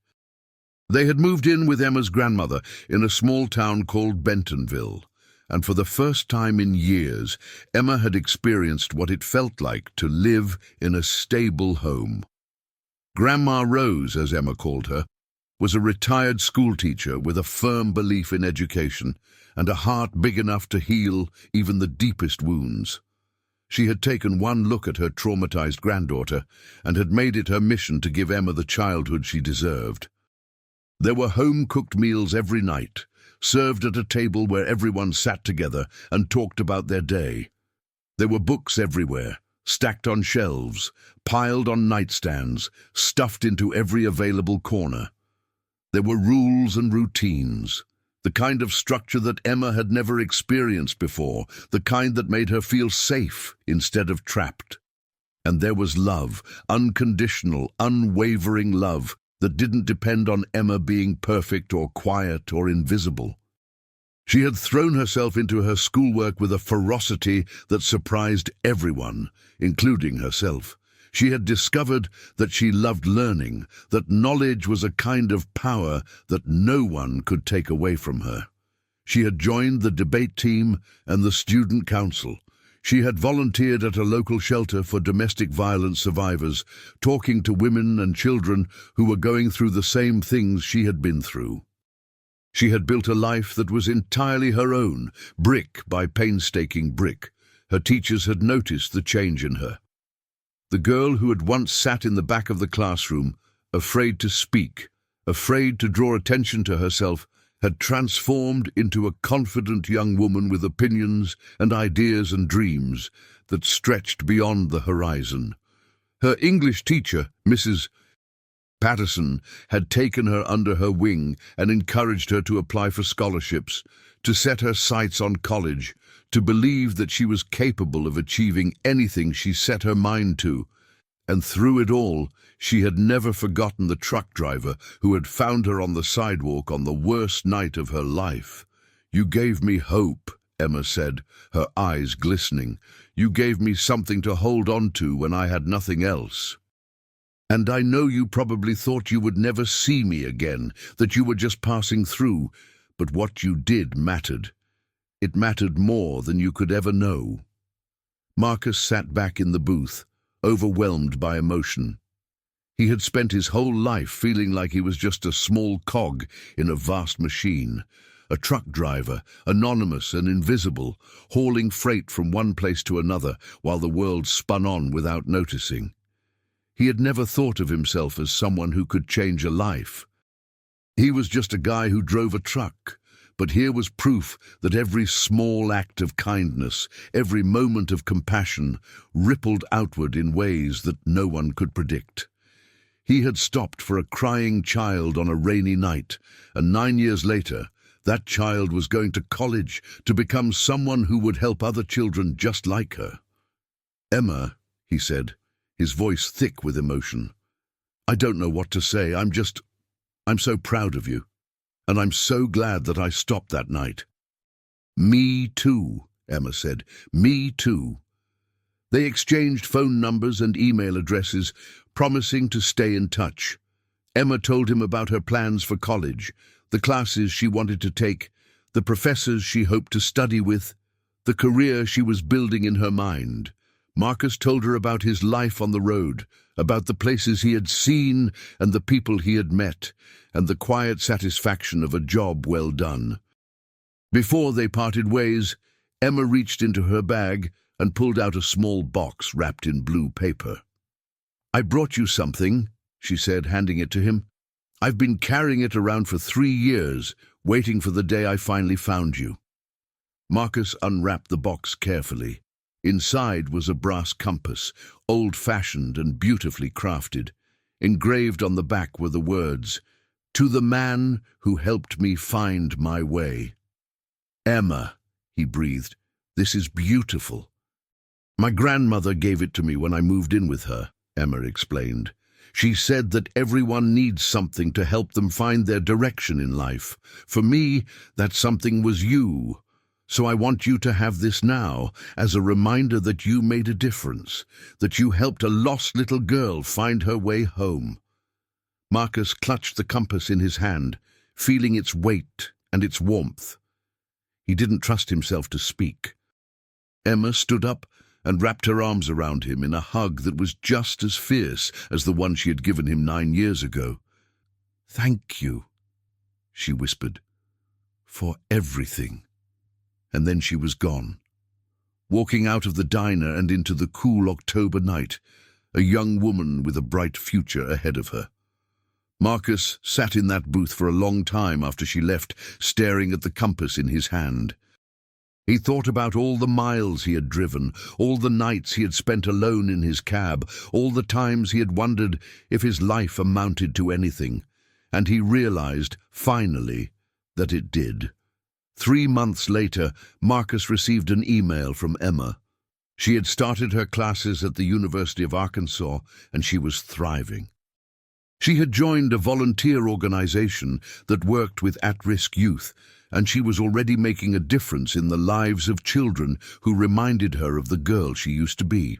They had moved in with Emma's grandmother in a small town called Bentonville, and for the first time in years, Emma had experienced what it felt like to live in a stable home. Grandma Rose, as Emma called her, was a retired schoolteacher with a firm belief in education and a heart big enough to heal even the deepest wounds. She had taken one look at her traumatized granddaughter and had made it her mission to give Emma the childhood she deserved. There were home-cooked meals every night, served at a table where everyone sat together and talked about their day. There were books everywhere, stacked on shelves, piled on nightstands, stuffed into every available corner. There were rules and routines, the kind of structure that Emma had never experienced before, the kind that made her feel safe instead of trapped. And there was love, unconditional, unwavering love, that didn't depend on Emma being perfect or quiet or invisible. She had thrown herself into her schoolwork with a ferocity that surprised everyone, including herself. She had discovered that she loved learning, that knowledge was a kind of power that no one could take away from her. She had joined the debate team and the student council. She had volunteered at a local shelter for domestic violence survivors, talking to women and children who were going through the same things she had been through. She had built a life that was entirely her own, brick by painstaking brick. Her teachers had noticed the change in her. The girl who had once sat in the back of the classroom, afraid to speak, afraid to draw attention to herself, had transformed into a confident young woman with opinions and ideas and dreams that stretched beyond the horizon. Her English teacher, Mrs. Patterson, had taken her under her wing and encouraged her to apply for scholarships, to set her sights on college, to believe that she was capable of achieving anything she set her mind to. And through it all, she had never forgotten the truck driver who had found her on the sidewalk on the worst night of her life. "You gave me hope," Emma said, her eyes glistening. "You gave me something to hold on to when I had nothing else. And I know you probably thought you would never see me again, that you were just passing through, but what you did mattered. It mattered more than you could ever know." Marcus sat back in the booth, overwhelmed by emotion. He had spent his whole life feeling like he was just a small cog in a vast machine, a truck driver, anonymous and invisible, hauling freight from one place to another while the world spun on without noticing. He had never thought of himself as someone who could change a life. He was just a guy who drove a truck, but here was proof that every small act of kindness, every moment of compassion, rippled outward in ways that no one could predict. He had stopped for a crying child on a rainy night, and 9 years later, that child was going to college to become someone who would help other children just like her. "Emma," he said, his voice thick with emotion, "I don't know what to say. I'm so proud of you, and I'm so glad that I stopped that night." "Me too," Emma said. "Me too." They exchanged phone numbers and email addresses, promising to stay in touch. Emma told him about her plans for college, the classes she wanted to take, the professors she hoped to study with, the career she was building in her mind. Marcus told her about his life on the road, about the places he had seen and the people he had met, and the quiet satisfaction of a job well done. Before they parted ways, Emma reached into her bag and pulled out a small box wrapped in blue paper. "I brought you something," she said, handing it to him. "I've been carrying it around for 3 years, waiting for the day I finally found you." Marcus unwrapped the box carefully. Inside was a brass compass, old-fashioned and beautifully crafted. Engraved on the back were the words, "To the man who helped me find my way." "Emma," he breathed, "this is beautiful." "My grandmother gave it to me when I moved in with her," Emma explained. "She said that everyone needs something to help them find their direction in life. For me, that something was you. So I want you to have this now, as a reminder that you made a difference, that you helped a lost little girl find her way home." Marcus clutched the compass in his hand, feeling its weight and its warmth. He didn't trust himself to speak. Emma stood up and wrapped her arms around him in a hug that was just as fierce as the one she had given him 9 years ago. "Thank you," she whispered, "for everything." And then she was gone, walking out of the diner and into the cool October night, a young woman with a bright future ahead of her. Marcus sat in that booth for a long time after she left, staring at the compass in his hand. He thought about all the miles he had driven, all the nights he had spent alone in his cab, all the times he had wondered if his life amounted to anything, and he realized, finally, that it did. 3 months later, Marcus received an email from Emma. She had started her classes at the University of Arkansas, and she was thriving. She had joined a volunteer organization that worked with at-risk youth, and she was already making a difference in the lives of children who reminded her of the girl she used to be.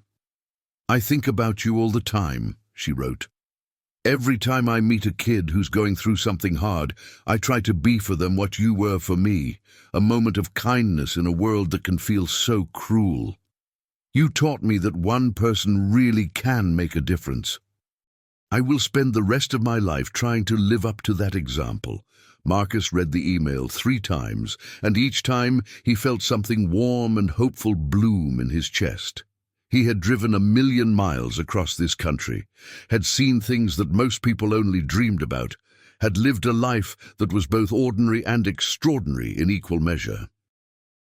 "I think about you all the time," she wrote. "Every time I meet a kid who's going through something hard, I try to be for them what you were for me, a moment of kindness in a world that can feel so cruel." You taught me that one person really can make a difference. I will spend the rest of my life trying to live up to that example." Marcus read the email 3 times, and each time he felt something warm and hopeful bloom in his chest. He had driven 1,000,000 miles across this country, had seen things that most people only dreamed about, had lived a life that was both ordinary and extraordinary in equal measure.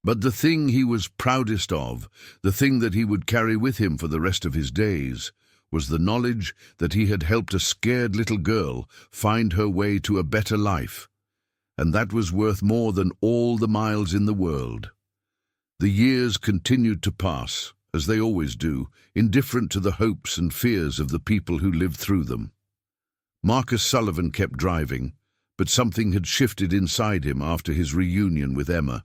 But the thing he was proudest of, the thing that he would carry with him for the rest of his days, was the knowledge that he had helped a scared little girl find her way to a better life, and that was worth more than all the miles in the world. The years continued to pass, as they always do, indifferent to the hopes and fears of the people who lived through them. Marcus Sullivan kept driving, but something had shifted inside him after his reunion with Emma.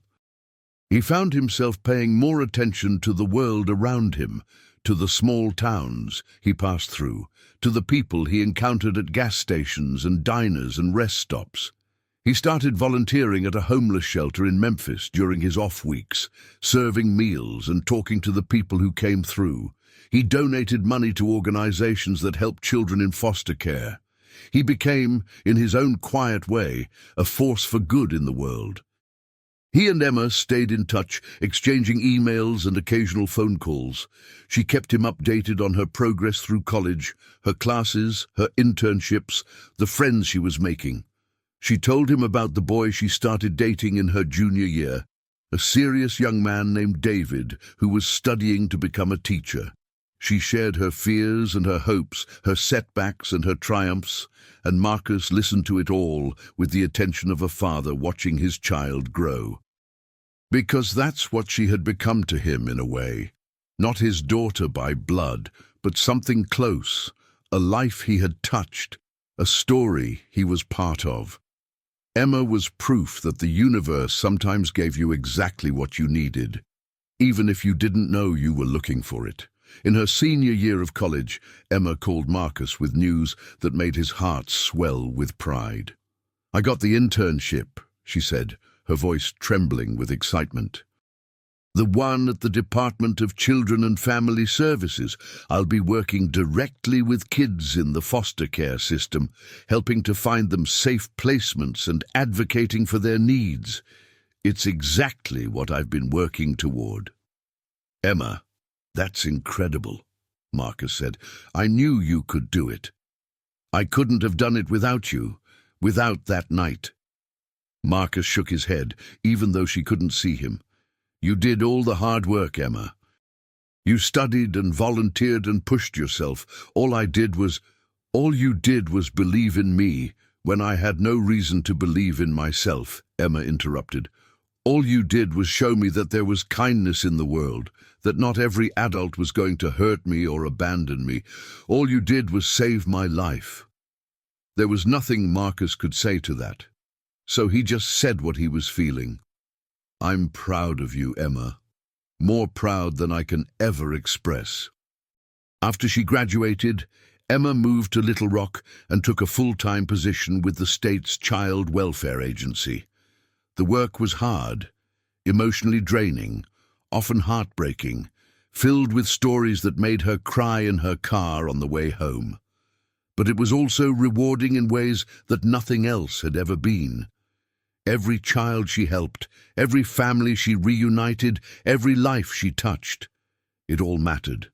He found himself paying more attention to the world around him, to the small towns he passed through, to the people he encountered at gas stations and diners and rest stops. He started volunteering at a homeless shelter in Memphis during his off weeks, serving meals and talking to the people who came through. He donated money to organizations that helped children in foster care. He became, in his own quiet way, a force for good in the world. He and Emma stayed in touch, exchanging emails and occasional phone calls. She kept him updated on her progress through college, her classes, her internships, the friends she was making. She told him about the boy she started dating in her junior year, a serious young man named David who was studying to become a teacher. She shared her fears and her hopes, her setbacks and her triumphs, and Marcus listened to it all with the attention of a father watching his child grow. Because that's what she had become to him in a way. Not his daughter by blood, but something close, a life he had touched, a story he was part of. Emma was proof that the universe sometimes gave you exactly what you needed, even if you didn't know you were looking for it. In her senior year of college, Emma called Marcus with news that made his heart swell with pride. "I got the internship," she said, her voice trembling with excitement. "The one at the Department of Children and Family Services. I'll be working directly with kids in the foster care system, helping to find them safe placements and advocating for their needs. It's exactly what I've been working toward." "Emma, that's incredible," Marcus said. "I knew you could do it. I couldn't have done it without you, without that night." Marcus shook his head, even though she couldn't see him. "You did all the hard work, Emma. You studied and volunteered and pushed yourself. All you did was believe in me when I had no reason to believe in myself," Emma interrupted. "All you did was show me that there was kindness in the world, that not every adult was going to hurt me or abandon me. All you did was save my life." There was nothing Marcus could say to that, so he just said what he was feeling. "I'm proud of you, Emma. More proud than I can ever express." After she graduated, Emma moved to Little Rock and took a full-time position with the state's Child Welfare Agency. The work was hard, emotionally draining, often heartbreaking, filled with stories that made her cry in her car on the way home. But it was also rewarding in ways that nothing else had ever been. Every child she helped, every family she reunited, every life she touched, it all mattered.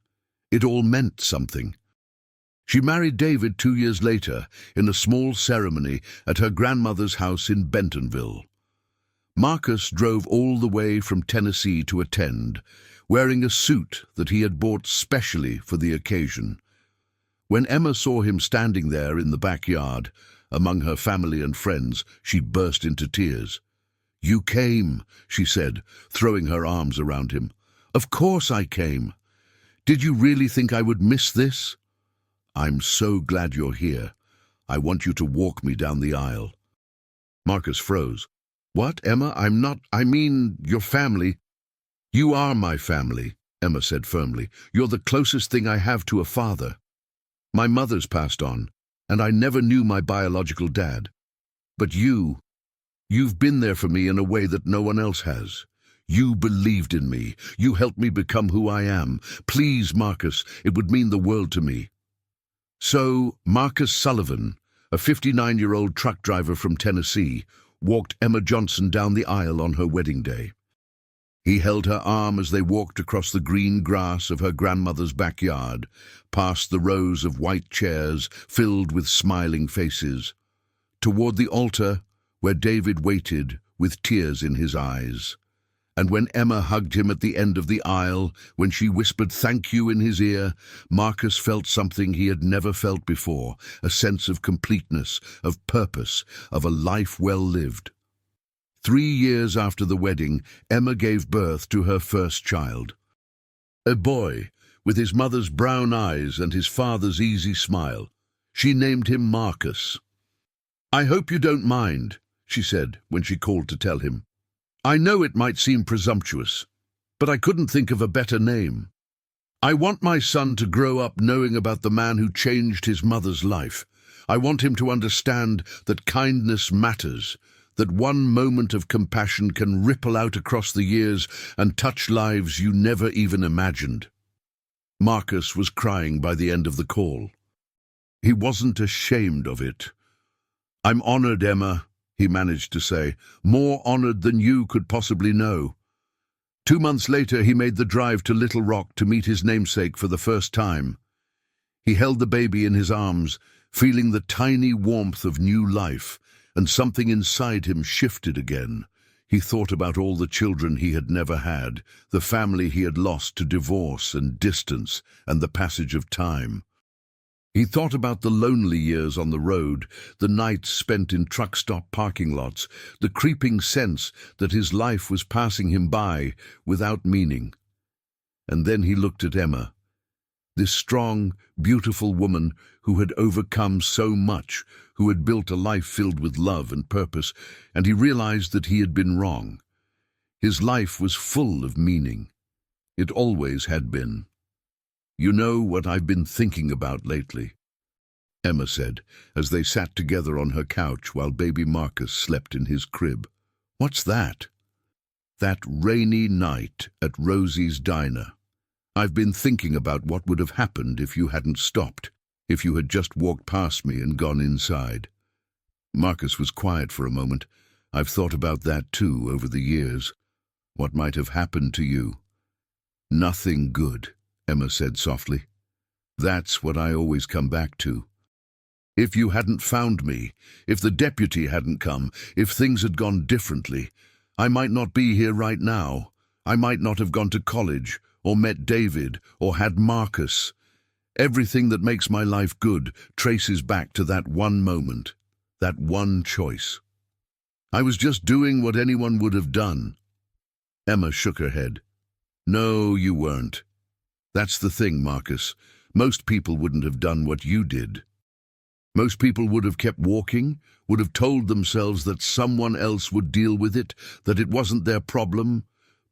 It all meant something. She married David 2 years later in a small ceremony at her grandmother's house in Bentonville. Marcus drove all the way from Tennessee to attend, wearing a suit that he had bought specially for the occasion. When Emma saw him standing there in the backyard, among her family and friends, she burst into tears. "You came," she said, throwing her arms around him. "Of course I came. Did you really think I would miss this?" "I'm so glad you're here. I want you to walk me down the aisle." Marcus froze. "What, Emma? I mean, your family." "You are my family," Emma said firmly. "You're the closest thing I have to a father. My mother's passed on, and I never knew my biological dad. But you've been there for me in a way that no one else has. You believed in me. You helped me become who I am. Please, Marcus, it would mean the world to me." So, Marcus Sullivan, a 59-year-old truck driver from Tennessee, walked Emma Johnson down the aisle on her wedding day. He held her arm as they walked across the green grass of her grandmother's backyard, past the rows of white chairs filled with smiling faces, toward the altar where David waited with tears in his eyes. And when Emma hugged him at the end of the aisle, when she whispered "thank you" in his ear, Marcus felt something he had never felt before, a sense of completeness, of purpose, of a life well lived. 3 years after the wedding, Emma gave birth to her first child. A boy, with his mother's brown eyes and his father's easy smile. She named him Marcus. "I hope you don't mind," she said when she called to tell him. "I know it might seem presumptuous, but I couldn't think of a better name. I want my son to grow up knowing about the man who changed his mother's life. I want him to understand that kindness matters, that one moment of compassion can ripple out across the years and touch lives you never even imagined." Marcus was crying by the end of the call. He wasn't ashamed of it. "I'm honored, Emma," he managed to say, "more honored than you could possibly know." 2 months later, he made the drive to Little Rock to meet his namesake for the first time. He held the baby in his arms, feeling the tiny warmth of new life, and something inside him shifted again. He thought about all the children he had never had, the family he had lost to divorce and distance and the passage of time. He thought about the lonely years on the road, the nights spent in truck stop parking lots, the creeping sense that his life was passing him by without meaning. And then he looked at Emma, this strong, beautiful woman who had overcome so much, who had built a life filled with love and purpose, and he realized that he had been wrong. His life was full of meaning. It always had been. "You know what I've been thinking about lately," Emma said, as they sat together on her couch while baby Marcus slept in his crib. "What's that?" "That rainy night at Rosie's diner. I've been thinking about what would have happened if you hadn't stopped, if you had just walked past me and gone inside." Marcus was quiet for a moment. "I've thought about that too over the years. What might have happened to you?" "Nothing good," Emma said softly. "That's what I always come back to. If you hadn't found me, if the deputy hadn't come, if things had gone differently, I might not be here right now. I might not have gone to college, or met David, or had Marcus. Everything that makes my life good traces back to that one moment, that one choice. I was just doing what anyone would have done." Emma shook her head. "No, you weren't. That's the thing, Marcus. Most people wouldn't have done what you did. Most people would have kept walking, would have told themselves that someone else would deal with it, that it wasn't their problem.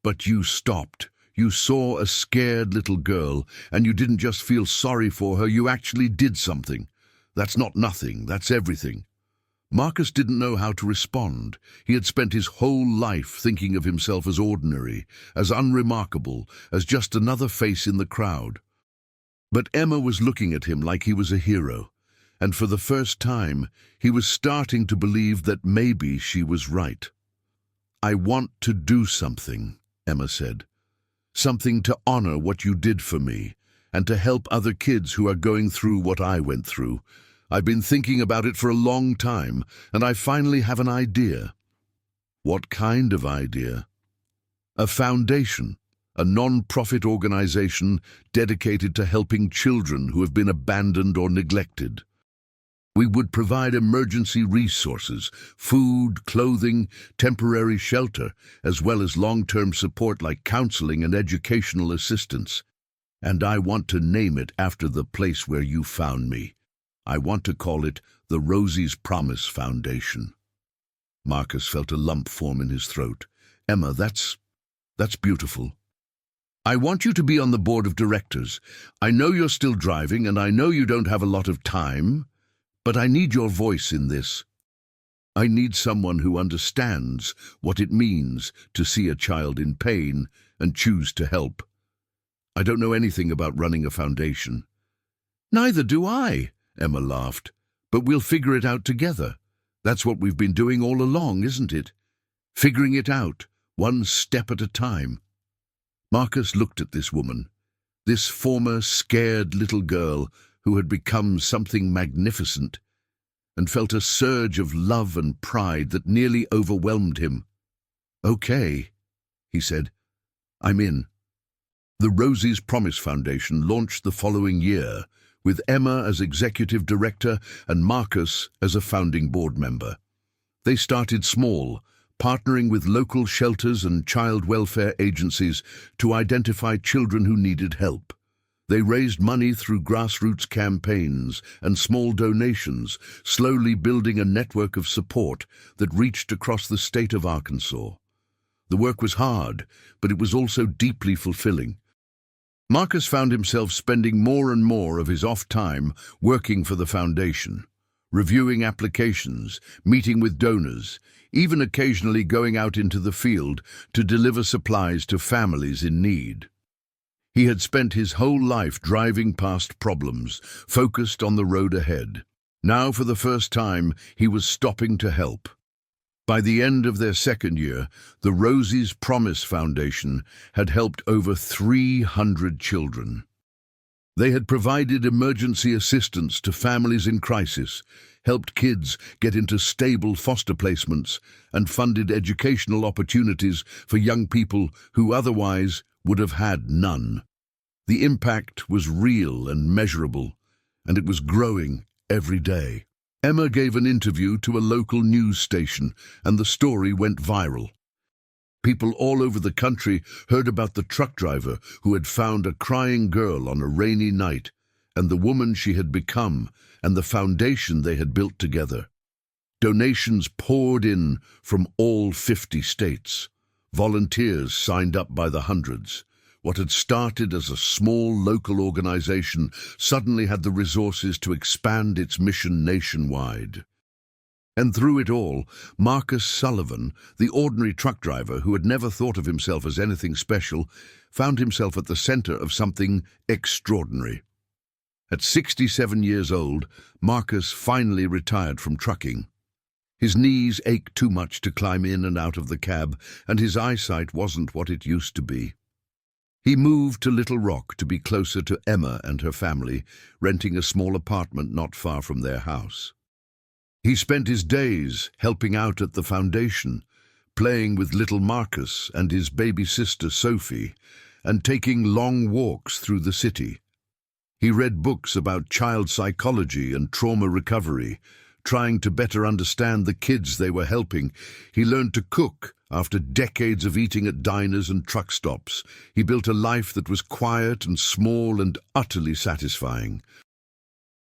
But you stopped. You saw a scared little girl, and you didn't just feel sorry for her, you actually did something. That's not nothing, that's everything." Marcus didn't know how to respond. He had spent his whole life thinking of himself as ordinary, as unremarkable, as just another face in the crowd. But Emma was looking at him like he was a hero, and for the first time he was starting to believe that maybe she was right. "I want to do something," Emma said. "Something to honor what you did for me, and to help other kids who are going through what I went through. I've been thinking about it for a long time, and I finally have an idea." "What kind of idea?" "A foundation, a non-profit organization dedicated to helping children who have been abandoned or neglected. We would provide emergency resources, food, clothing, temporary shelter, as well as long-term support like counseling and educational assistance. And I want to name it after the place where you found me. I want to call it the Rosie's Promise Foundation." Marcus felt a lump form in his throat. "Emma, that's beautiful. I want you to be on the board of directors. I know you're still driving, and I know you don't have a lot of time, but I need your voice in this." I need someone who understands what it means to see a child in pain and choose to help. I don't know anything about running a foundation." "Neither do I," Emma laughed. "But we'll figure it out together. That's what we've been doing all along, isn't it? Figuring it out, one step at a time." Marcus looked at this woman, this former scared little girl who had become something magnificent, and felt a surge of love and pride that nearly overwhelmed him. "Okay," he said. "I'm in." The Rosie's Promise Foundation launched the following year, with Emma as executive director and Marcus as a founding board member. They started small, partnering with local shelters and child welfare agencies to identify children who needed help. They raised money through grassroots campaigns and small donations, slowly building a network of support that reached across the state of Arkansas. The work was hard, but it was also deeply fulfilling. Marcus found himself spending more and more of his off time working for the foundation, reviewing applications, meeting with donors, even occasionally going out into the field to deliver supplies to families in need. He had spent his whole life driving past problems, focused on the road ahead. Now, for the first time, he was stopping to help. By the end of their second year, the Rosie's Promise Foundation had helped over 300 children. They had provided emergency assistance to families in crisis, helped kids get into stable foster placements, and funded educational opportunities for young people who otherwise would have had none. The impact was real and measurable, and it was growing every day. Emma gave an interview to a local news station, and the story went viral. People all over the country heard about the truck driver who had found a crying girl on a rainy night, and the woman she had become, and the foundation they had built together. Donations poured in from all 50 states. Volunteers signed up by the hundreds. What had started as a small local organization suddenly had the resources to expand its mission nationwide. And through it all, Marcus Sullivan, the ordinary truck driver who had never thought of himself as anything special, found himself at the center of something extraordinary. At 67 years old, Marcus finally retired from trucking. His knees ached too much to climb in and out of the cab, and his eyesight wasn't what it used to be. He moved to Little Rock to be closer to Emma and her family, renting a small apartment not far from their house. He spent his days helping out at the foundation, playing with little Marcus and his baby sister Sophie, and taking long walks through the city. He read books about child psychology and trauma recovery, trying to better understand the kids they were helping. He learned to cook after decades of eating at diners and truck stops. He built a life that was quiet and small and utterly satisfying.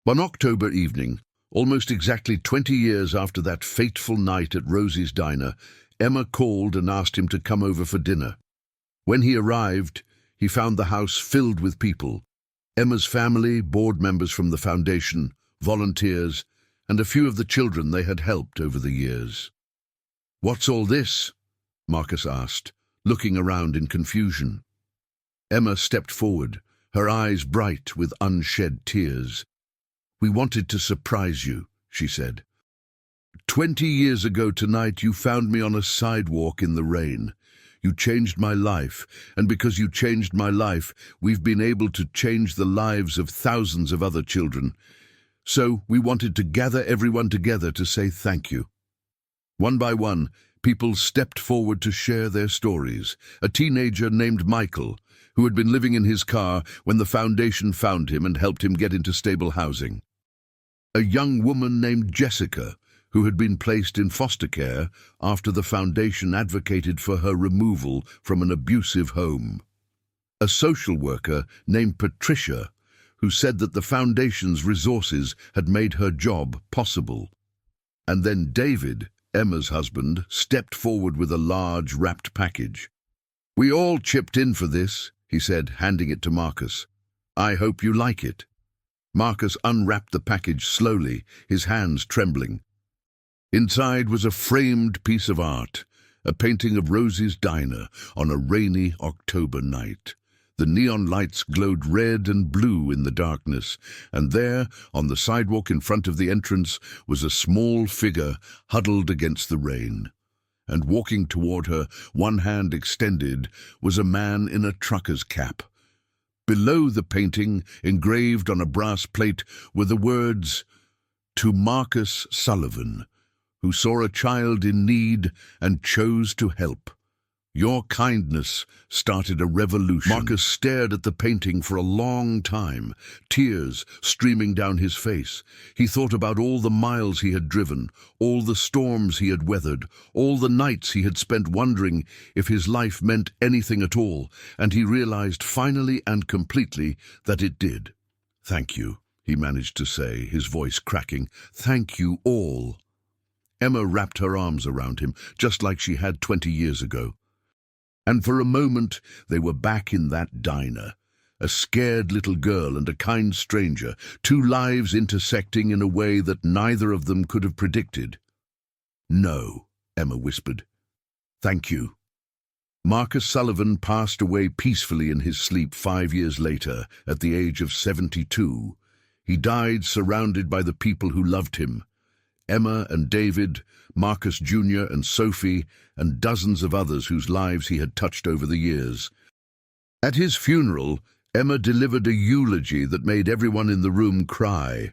One October evening, almost exactly 20 years after that fateful night at Rosie's Diner, Emma called and asked him to come over for dinner. When he arrived, he found the house filled with people. Emma's family, board members from the foundation, volunteers, and a few of the children they had helped over the years. "What's all this?" Marcus asked, looking around in confusion. Emma stepped forward, her eyes bright with unshed tears. "We wanted to surprise you," she said. 20 years ago tonight, you found me on a sidewalk in the rain. You changed my life, and because you changed my life, we've been able to change the lives of thousands of other children. So we wanted to gather everyone together to say thank you." One by one, people stepped forward to share their stories. A teenager named Michael, who had been living in his car when the foundation found him and helped him get into stable housing. A young woman named Jessica, who had been placed in foster care after the foundation advocated for her removal from an abusive home. A social worker named Patricia, who said that the foundation's resources had made her job possible. And then David, Emma's husband, stepped forward with a large wrapped package. "We all chipped in for this," he said, handing it to Marcus. "I hope you like it." Marcus unwrapped the package slowly, his hands trembling. Inside was a framed piece of art, a painting of Rosie's diner on a rainy October night. The neon lights glowed red and blue in the darkness, and there, on the sidewalk in front of the entrance, was a small figure huddled against the rain. And walking toward her, one hand extended, was a man in a trucker's cap. Below the painting, engraved on a brass plate, were the words, "To Marcus Sullivan, who saw a child in need and chose to help. Your kindness started a revolution." Marcus stared at the painting for a long time, tears streaming down his face. He thought about all the miles he had driven, all the storms he had weathered, all the nights he had spent wondering if his life meant anything at all, and he realized finally and completely that it did. "Thank you," he managed to say, his voice cracking. "Thank you all." Emma wrapped her arms around him, just like she had 20 years ago. And for a moment they were back in that diner, a scared little girl and a kind stranger, two lives intersecting in a way that neither of them could have predicted. "No," Emma whispered. "Thank you." Marcus Sullivan passed away peacefully in his sleep 5 years later, at the age of 72. He died surrounded by the people who loved him. Emma and David, Marcus Jr. and Sophie, and dozens of others whose lives he had touched over the years. At his funeral, Emma delivered a eulogy that made everyone in the room cry.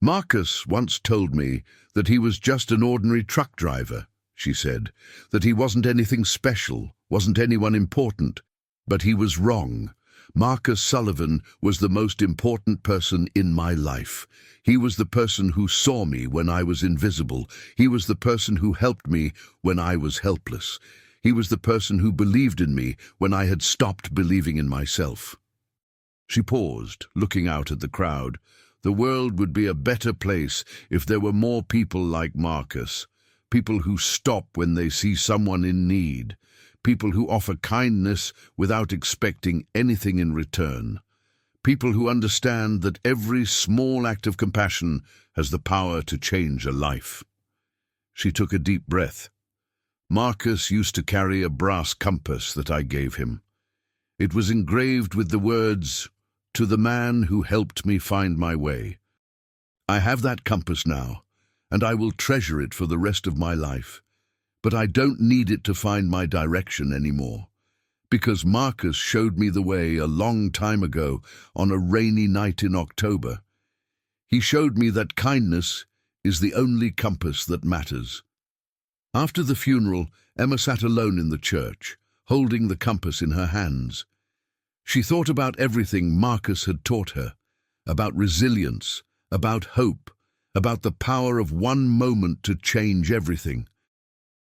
"Marcus once told me that he was just an ordinary truck driver," she said, "that he wasn't anything special, wasn't anyone important, but he was wrong. Marcus Sullivan was the most important person in my life. He was the person who saw me when I was invisible. He was the person who helped me when I was helpless. He was the person who believed in me when I had stopped believing in myself." She paused, looking out at the crowd. The world would be a better place if there were more people like Marcus, people who stop when they see someone in need, people who offer kindness without expecting anything in return, people who understand that every small act of compassion has the power to change a life. She took a deep breath. Marcus used to carry a brass compass that I gave him. It was engraved with the words, "To the man who helped me find my way." I have that compass now, and I will treasure it for the rest of my life. But I don't need it to find my direction anymore, because Marcus showed me the way a long time ago on a rainy night in October. He showed me that kindness is the only compass that matters. After the funeral, Emma sat alone in the church, holding the compass in her hands. She thought about everything Marcus had taught her, about resilience, about hope, about the power of one moment to change everything.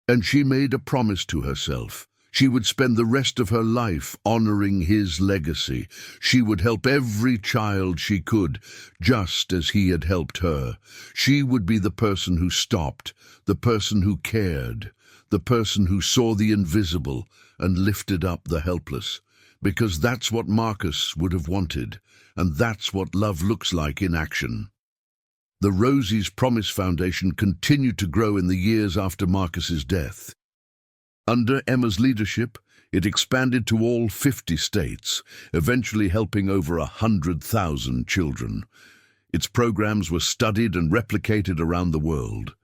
And she made a promise to herself. She would spend the rest of her life honoring his legacy. She would help every child she could, just as he had helped her. She would be the person who stopped, the person who cared, the person who saw the invisible and lifted up the helpless. Because that's what Marcus would have wanted, and that's what love looks like in action. The Rosie's Promise Foundation continued to grow in the years after Marcus's death. Under Emma's leadership, it expanded to all 50 states, eventually helping over 100,000 children. Its programs were studied and replicated around the world.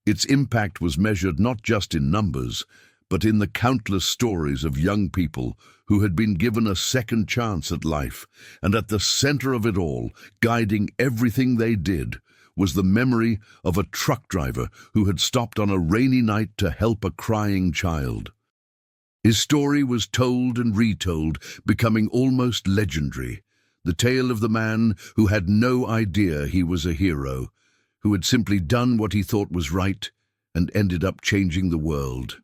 Its impact was measured not just in numbers, but in the countless stories of young people who had been given a second chance at life, and at the center of it all, guiding everything they did, was the memory of a truck driver who had stopped on a rainy night to help a crying child. His story was told and retold, becoming almost legendary, the tale of the man who had no idea he was a hero, who had simply done what he thought was right and ended up changing the world.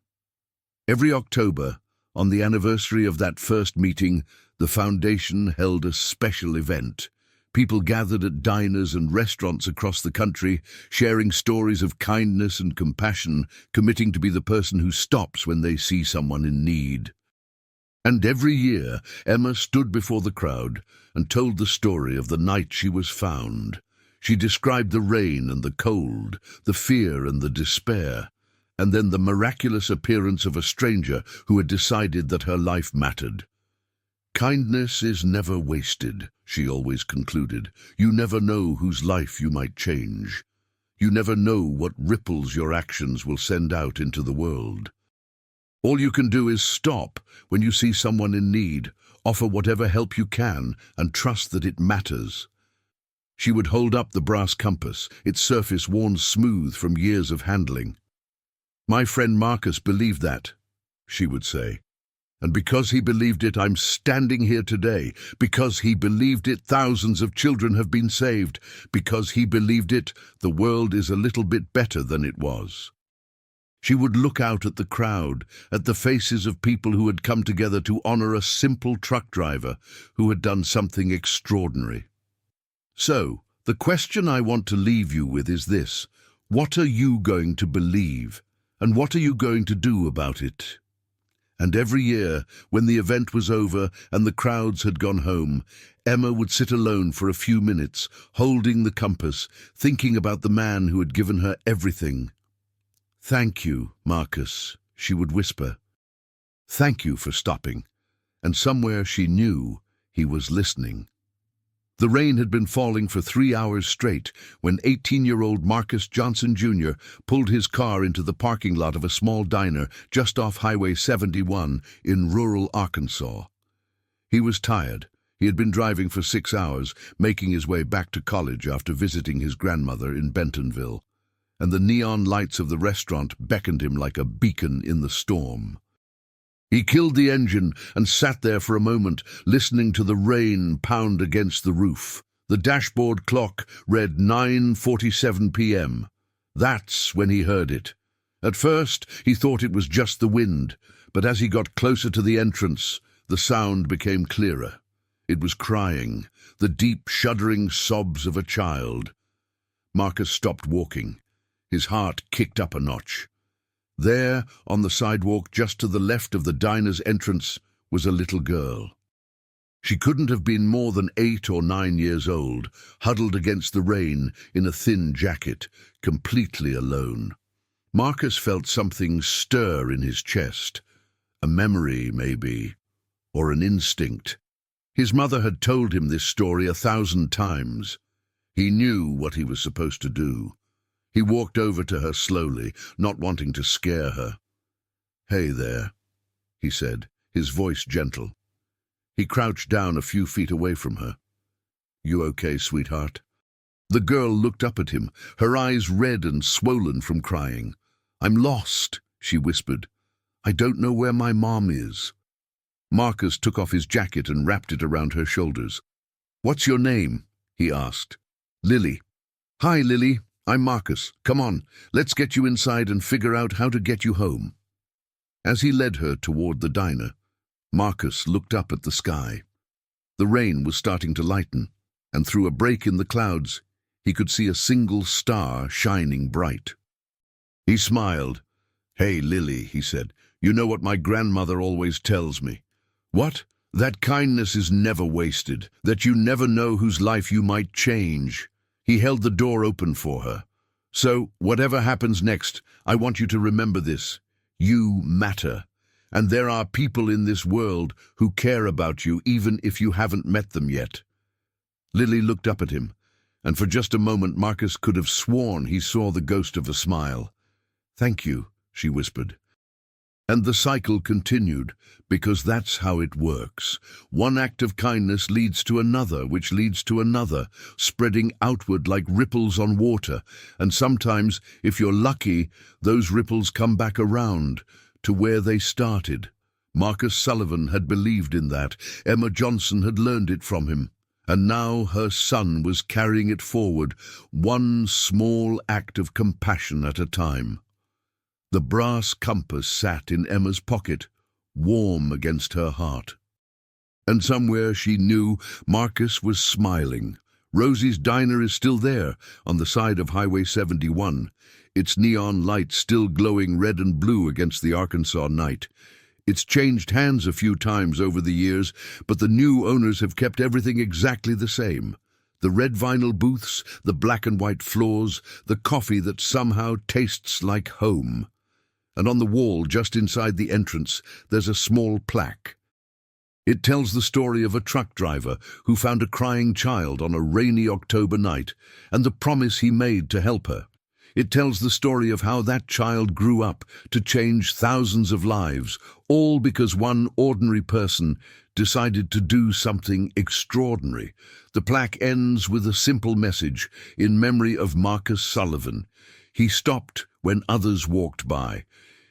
Every October, on the anniversary of that first meeting, the foundation held a special event. People gathered at diners and restaurants across the country, sharing stories of kindness and compassion, committing to be the person who stops when they see someone in need. And every year, Emma stood before the crowd and told the story of the night she was found. She described the rain and the cold, the fear and the despair, and then the miraculous appearance of a stranger who had decided that her life mattered. "Kindness is never wasted," she always concluded. "You never know whose life you might change. You never know what ripples your actions will send out into the world. All you can do is stop when you see someone in need, offer whatever help you can, and trust that it matters." She would hold up the brass compass, its surface worn smooth from years of handling. "My friend Marcus believed that," she would say. "And because he believed it, I'm standing here today. Because he believed it, thousands of children have been saved. Because he believed it, the world is a little bit better than it was." She would look out at the crowd, at the faces of people who had come together to honor a simple truck driver who had done something extraordinary. So, the question I want to leave you with is this: what are you going to believe? And what are you going to do about it? And every year, when the event was over and the crowds had gone home, Emma would sit alone for a few minutes, holding the compass, thinking about the man who had given her everything. "Thank you, Marcus," she would whisper. "Thank you for stopping." And somewhere she knew he was listening. The rain had been falling for 3 hours straight when 18-year-old Marcus Johnson Jr. pulled his car into the parking lot of a small diner just off Highway 71 in rural Arkansas. He was tired. He had been driving for 6 hours, making his way back to college after visiting his grandmother in Bentonville, and the neon lights of the restaurant beckoned him like a beacon in the storm. He killed the engine and sat there for a moment, listening to the rain pound against the roof. The dashboard clock read 9:47 p.m. That's when he heard it. At first, he thought it was just the wind, but as he got closer to the entrance, the sound became clearer. It was crying, the deep, shuddering sobs of a child. Marcus stopped walking. His heart kicked up a notch. There, on the sidewalk just to the left of the diner's entrance, was a little girl. She couldn't have been more than 8 or 9 years old, huddled against the rain in a thin jacket, completely alone. Marcus felt something stir in his chest. A memory, maybe, or an instinct. His mother had told him this story 1,000 times. He knew what he was supposed to do. He walked over to her slowly, not wanting to scare her. "Hey there," he said, his voice gentle. He crouched down a few feet away from her. "You okay, sweetheart?" The girl looked up at him, her eyes red and swollen from crying. "I'm lost," she whispered. "I don't know where my mom is." Marcus took off his jacket and wrapped it around her shoulders. "What's your name?" he asked. "Lily." "Hi, Lily. I'm Marcus. Come on, let's get you inside and figure out how to get you home." As he led her toward the diner, Marcus looked up at the sky. The rain was starting to lighten, and through a break in the clouds, he could see a single star shining bright. He smiled. "Hey, Lily," he said, "you know what my grandmother always tells me. What? That kindness is never wasted, that you never know whose life you might change." He held the door open for her. "So, whatever happens next, I want you to remember this. You matter. And there are people in this world who care about you even if you haven't met them yet." Lily looked up at him, and for just a moment Marcus could have sworn he saw the ghost of a smile. "Thank you," she whispered. And the cycle continued, because that's how it works. One act of kindness leads to another, which leads to another, spreading outward like ripples on water. And sometimes, if you're lucky, those ripples come back around to where they started. Marcus Sullivan had believed in that. Emma Johnson had learned it from him. And now her son was carrying it forward, one small act of compassion at a time. The brass compass sat in Emma's pocket, warm against her heart. And somewhere she knew Marcus was smiling. Rosie's Diner is still there, on the side of Highway 71, its neon lights still glowing red and blue against the Arkansas night. It's changed hands a few times over the years, but the new owners have kept everything exactly the same. The red vinyl booths, the black and white floors, the coffee that somehow tastes like home. And on the wall just inside the entrance, there's a small plaque. It tells the story of a truck driver who found a crying child on a rainy October night and the promise he made to help her. It tells the story of how that child grew up to change thousands of lives, all because one ordinary person decided to do something extraordinary. The plaque ends with a simple message in memory of Marcus Sullivan. He stopped when others walked by.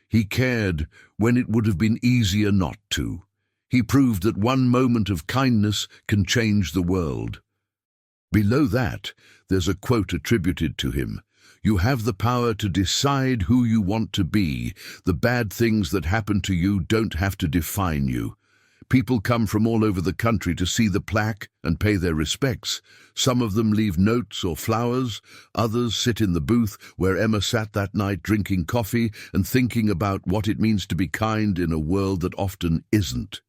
He cared when it would have been easier not to. He proved that one moment of kindness can change the world. Below that, there's a quote attributed to him. "You have the power to decide who you want to be. The bad things that happen to you don't have to define you." People come from all over the country to see the plaque and pay their respects. Some of them leave notes or flowers. Others sit in the booth where Emma sat that night drinking coffee and thinking about what it means to be kind in a world that often isn't.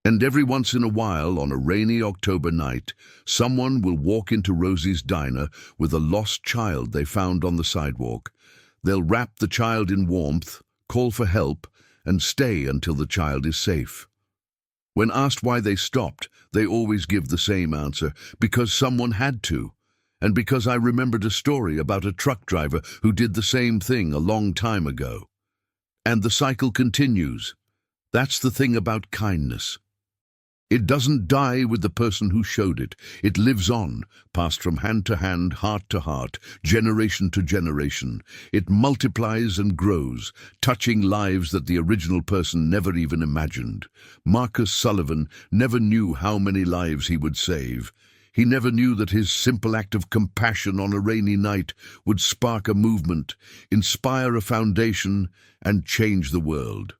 And every once in a while, on a rainy October night, someone will walk into Rosie's diner with a lost child they found on the sidewalk. They'll wrap the child in warmth, call for help, and stay until the child is safe. When asked why they stopped, they always give the same answer: because someone had to, and because I remembered a story about a truck driver who did the same thing a long time ago. And the cycle continues. That's the thing about kindness. It doesn't die with the person who showed it. It lives on, passed from hand to hand, heart to heart, generation to generation. It multiplies and grows, touching lives that the original person never even imagined. Marcus Sullivan never knew how many lives he would save. He never knew that his simple act of compassion on a rainy night would spark a movement, inspire a foundation, and change the world.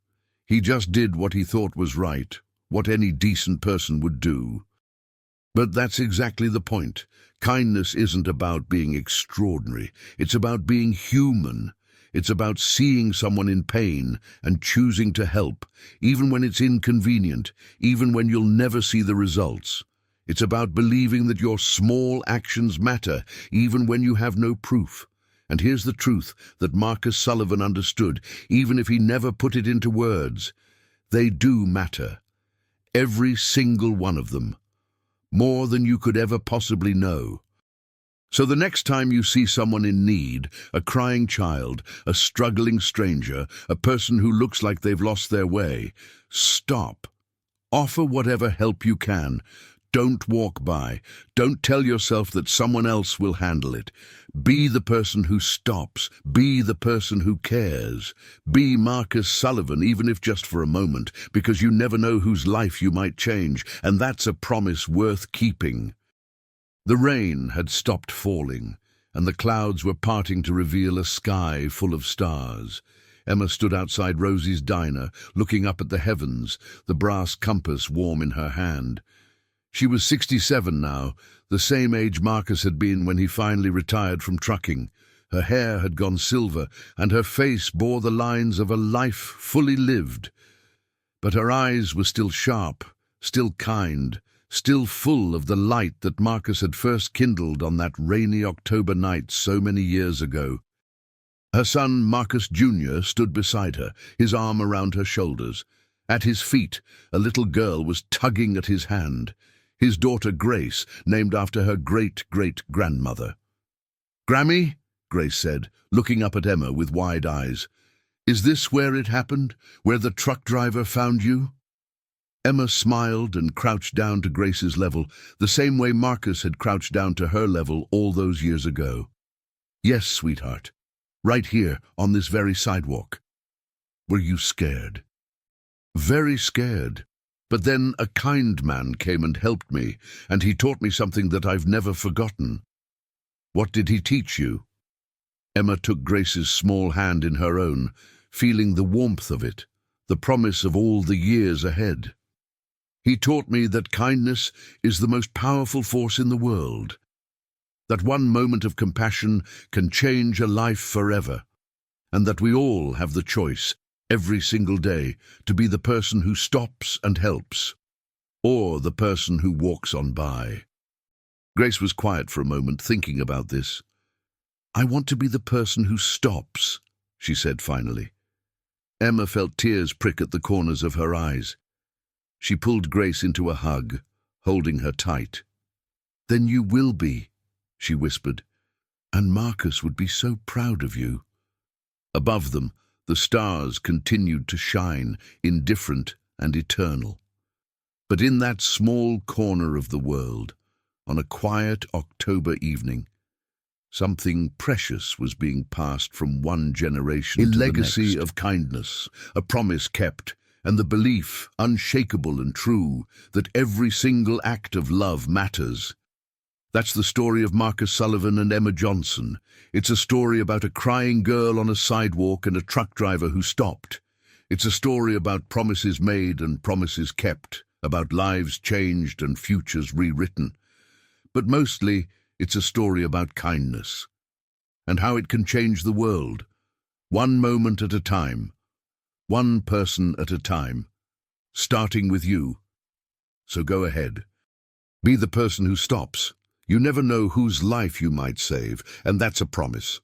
He just did what he thought was right, what any decent person would do. But that's exactly the point. Kindness isn't about being extraordinary. It's about being human. It's about seeing someone in pain and choosing to help, even when it's inconvenient, even when you'll never see the results. It's about believing that your small actions matter, even when you have no proof. And here's the truth that Marcus Sullivan understood, even if he never put it into words. They do matter. Every single one of them. More than you could ever possibly know. So the next time you see someone in need, a crying child, a struggling stranger, a person who looks like they've lost their way, stop. Offer whatever help you can. Don't walk by. Don't tell yourself that someone else will handle it. Be the person who stops. Be the person who cares. Be Marcus Sullivan, even if just for a moment, because you never know whose life you might change, and that's a promise worth keeping. The rain had stopped falling, and the clouds were parting to reveal a sky full of stars. Emma stood outside Rosie's diner, looking up at the heavens, the brass compass warm in her hand. She was 67 now, the same age Marcus had been when he finally retired from trucking. Her hair had gone silver, and her face bore the lines of a life fully lived. But her eyes were still sharp, still kind, still full of the light that Marcus had first kindled on that rainy October night so many years ago. Her son, Marcus Jr., stood beside her, his arm around her shoulders. At his feet, a little girl was tugging at his hand. His daughter Grace, named after her great-great-grandmother. "Grammy," Grace said, looking up at Emma with wide eyes. "Is this where it happened? Where the truck driver found you?" Emma smiled and crouched down to Grace's level, the same way Marcus had crouched down to her level all those years ago. "Yes, sweetheart. Right here, on this very sidewalk." "Were you scared?" "Very scared. But then a kind man came and helped me, and he taught me something that I've never forgotten." "What did he teach you?" Emma took Grace's small hand in her own, feeling the warmth of it, the promise of all the years ahead. "He taught me that kindness is the most powerful force in the world, that one moment of compassion can change a life forever, and that we all have the choice, every single day, to be the person who stops and helps, or the person who walks on by." Grace was quiet for a moment, thinking about this. "I want to be the person who stops," she said finally. Emma felt tears prick at the corners of her eyes. She pulled Grace into a hug, holding her tight. "Then you will be," she whispered, "and Marcus would be so proud of you." Above them, the stars continued to shine, indifferent and eternal. But in that small corner of the world, on a quiet October evening, something precious was being passed from one generation to the next. A legacy of kindness, a promise kept, and the belief, unshakable and true, that every single act of love matters. That's the story of Marcus Sullivan and Emma Johnson. It's a story about a crying girl on a sidewalk and a truck driver who stopped. It's a story about promises made and promises kept, about lives changed and futures rewritten. But mostly, it's a story about kindness and how it can change the world, one moment at a time, one person at a time, starting with you. So go ahead. Be the person who stops. You never know whose life you might save, and that's a promise.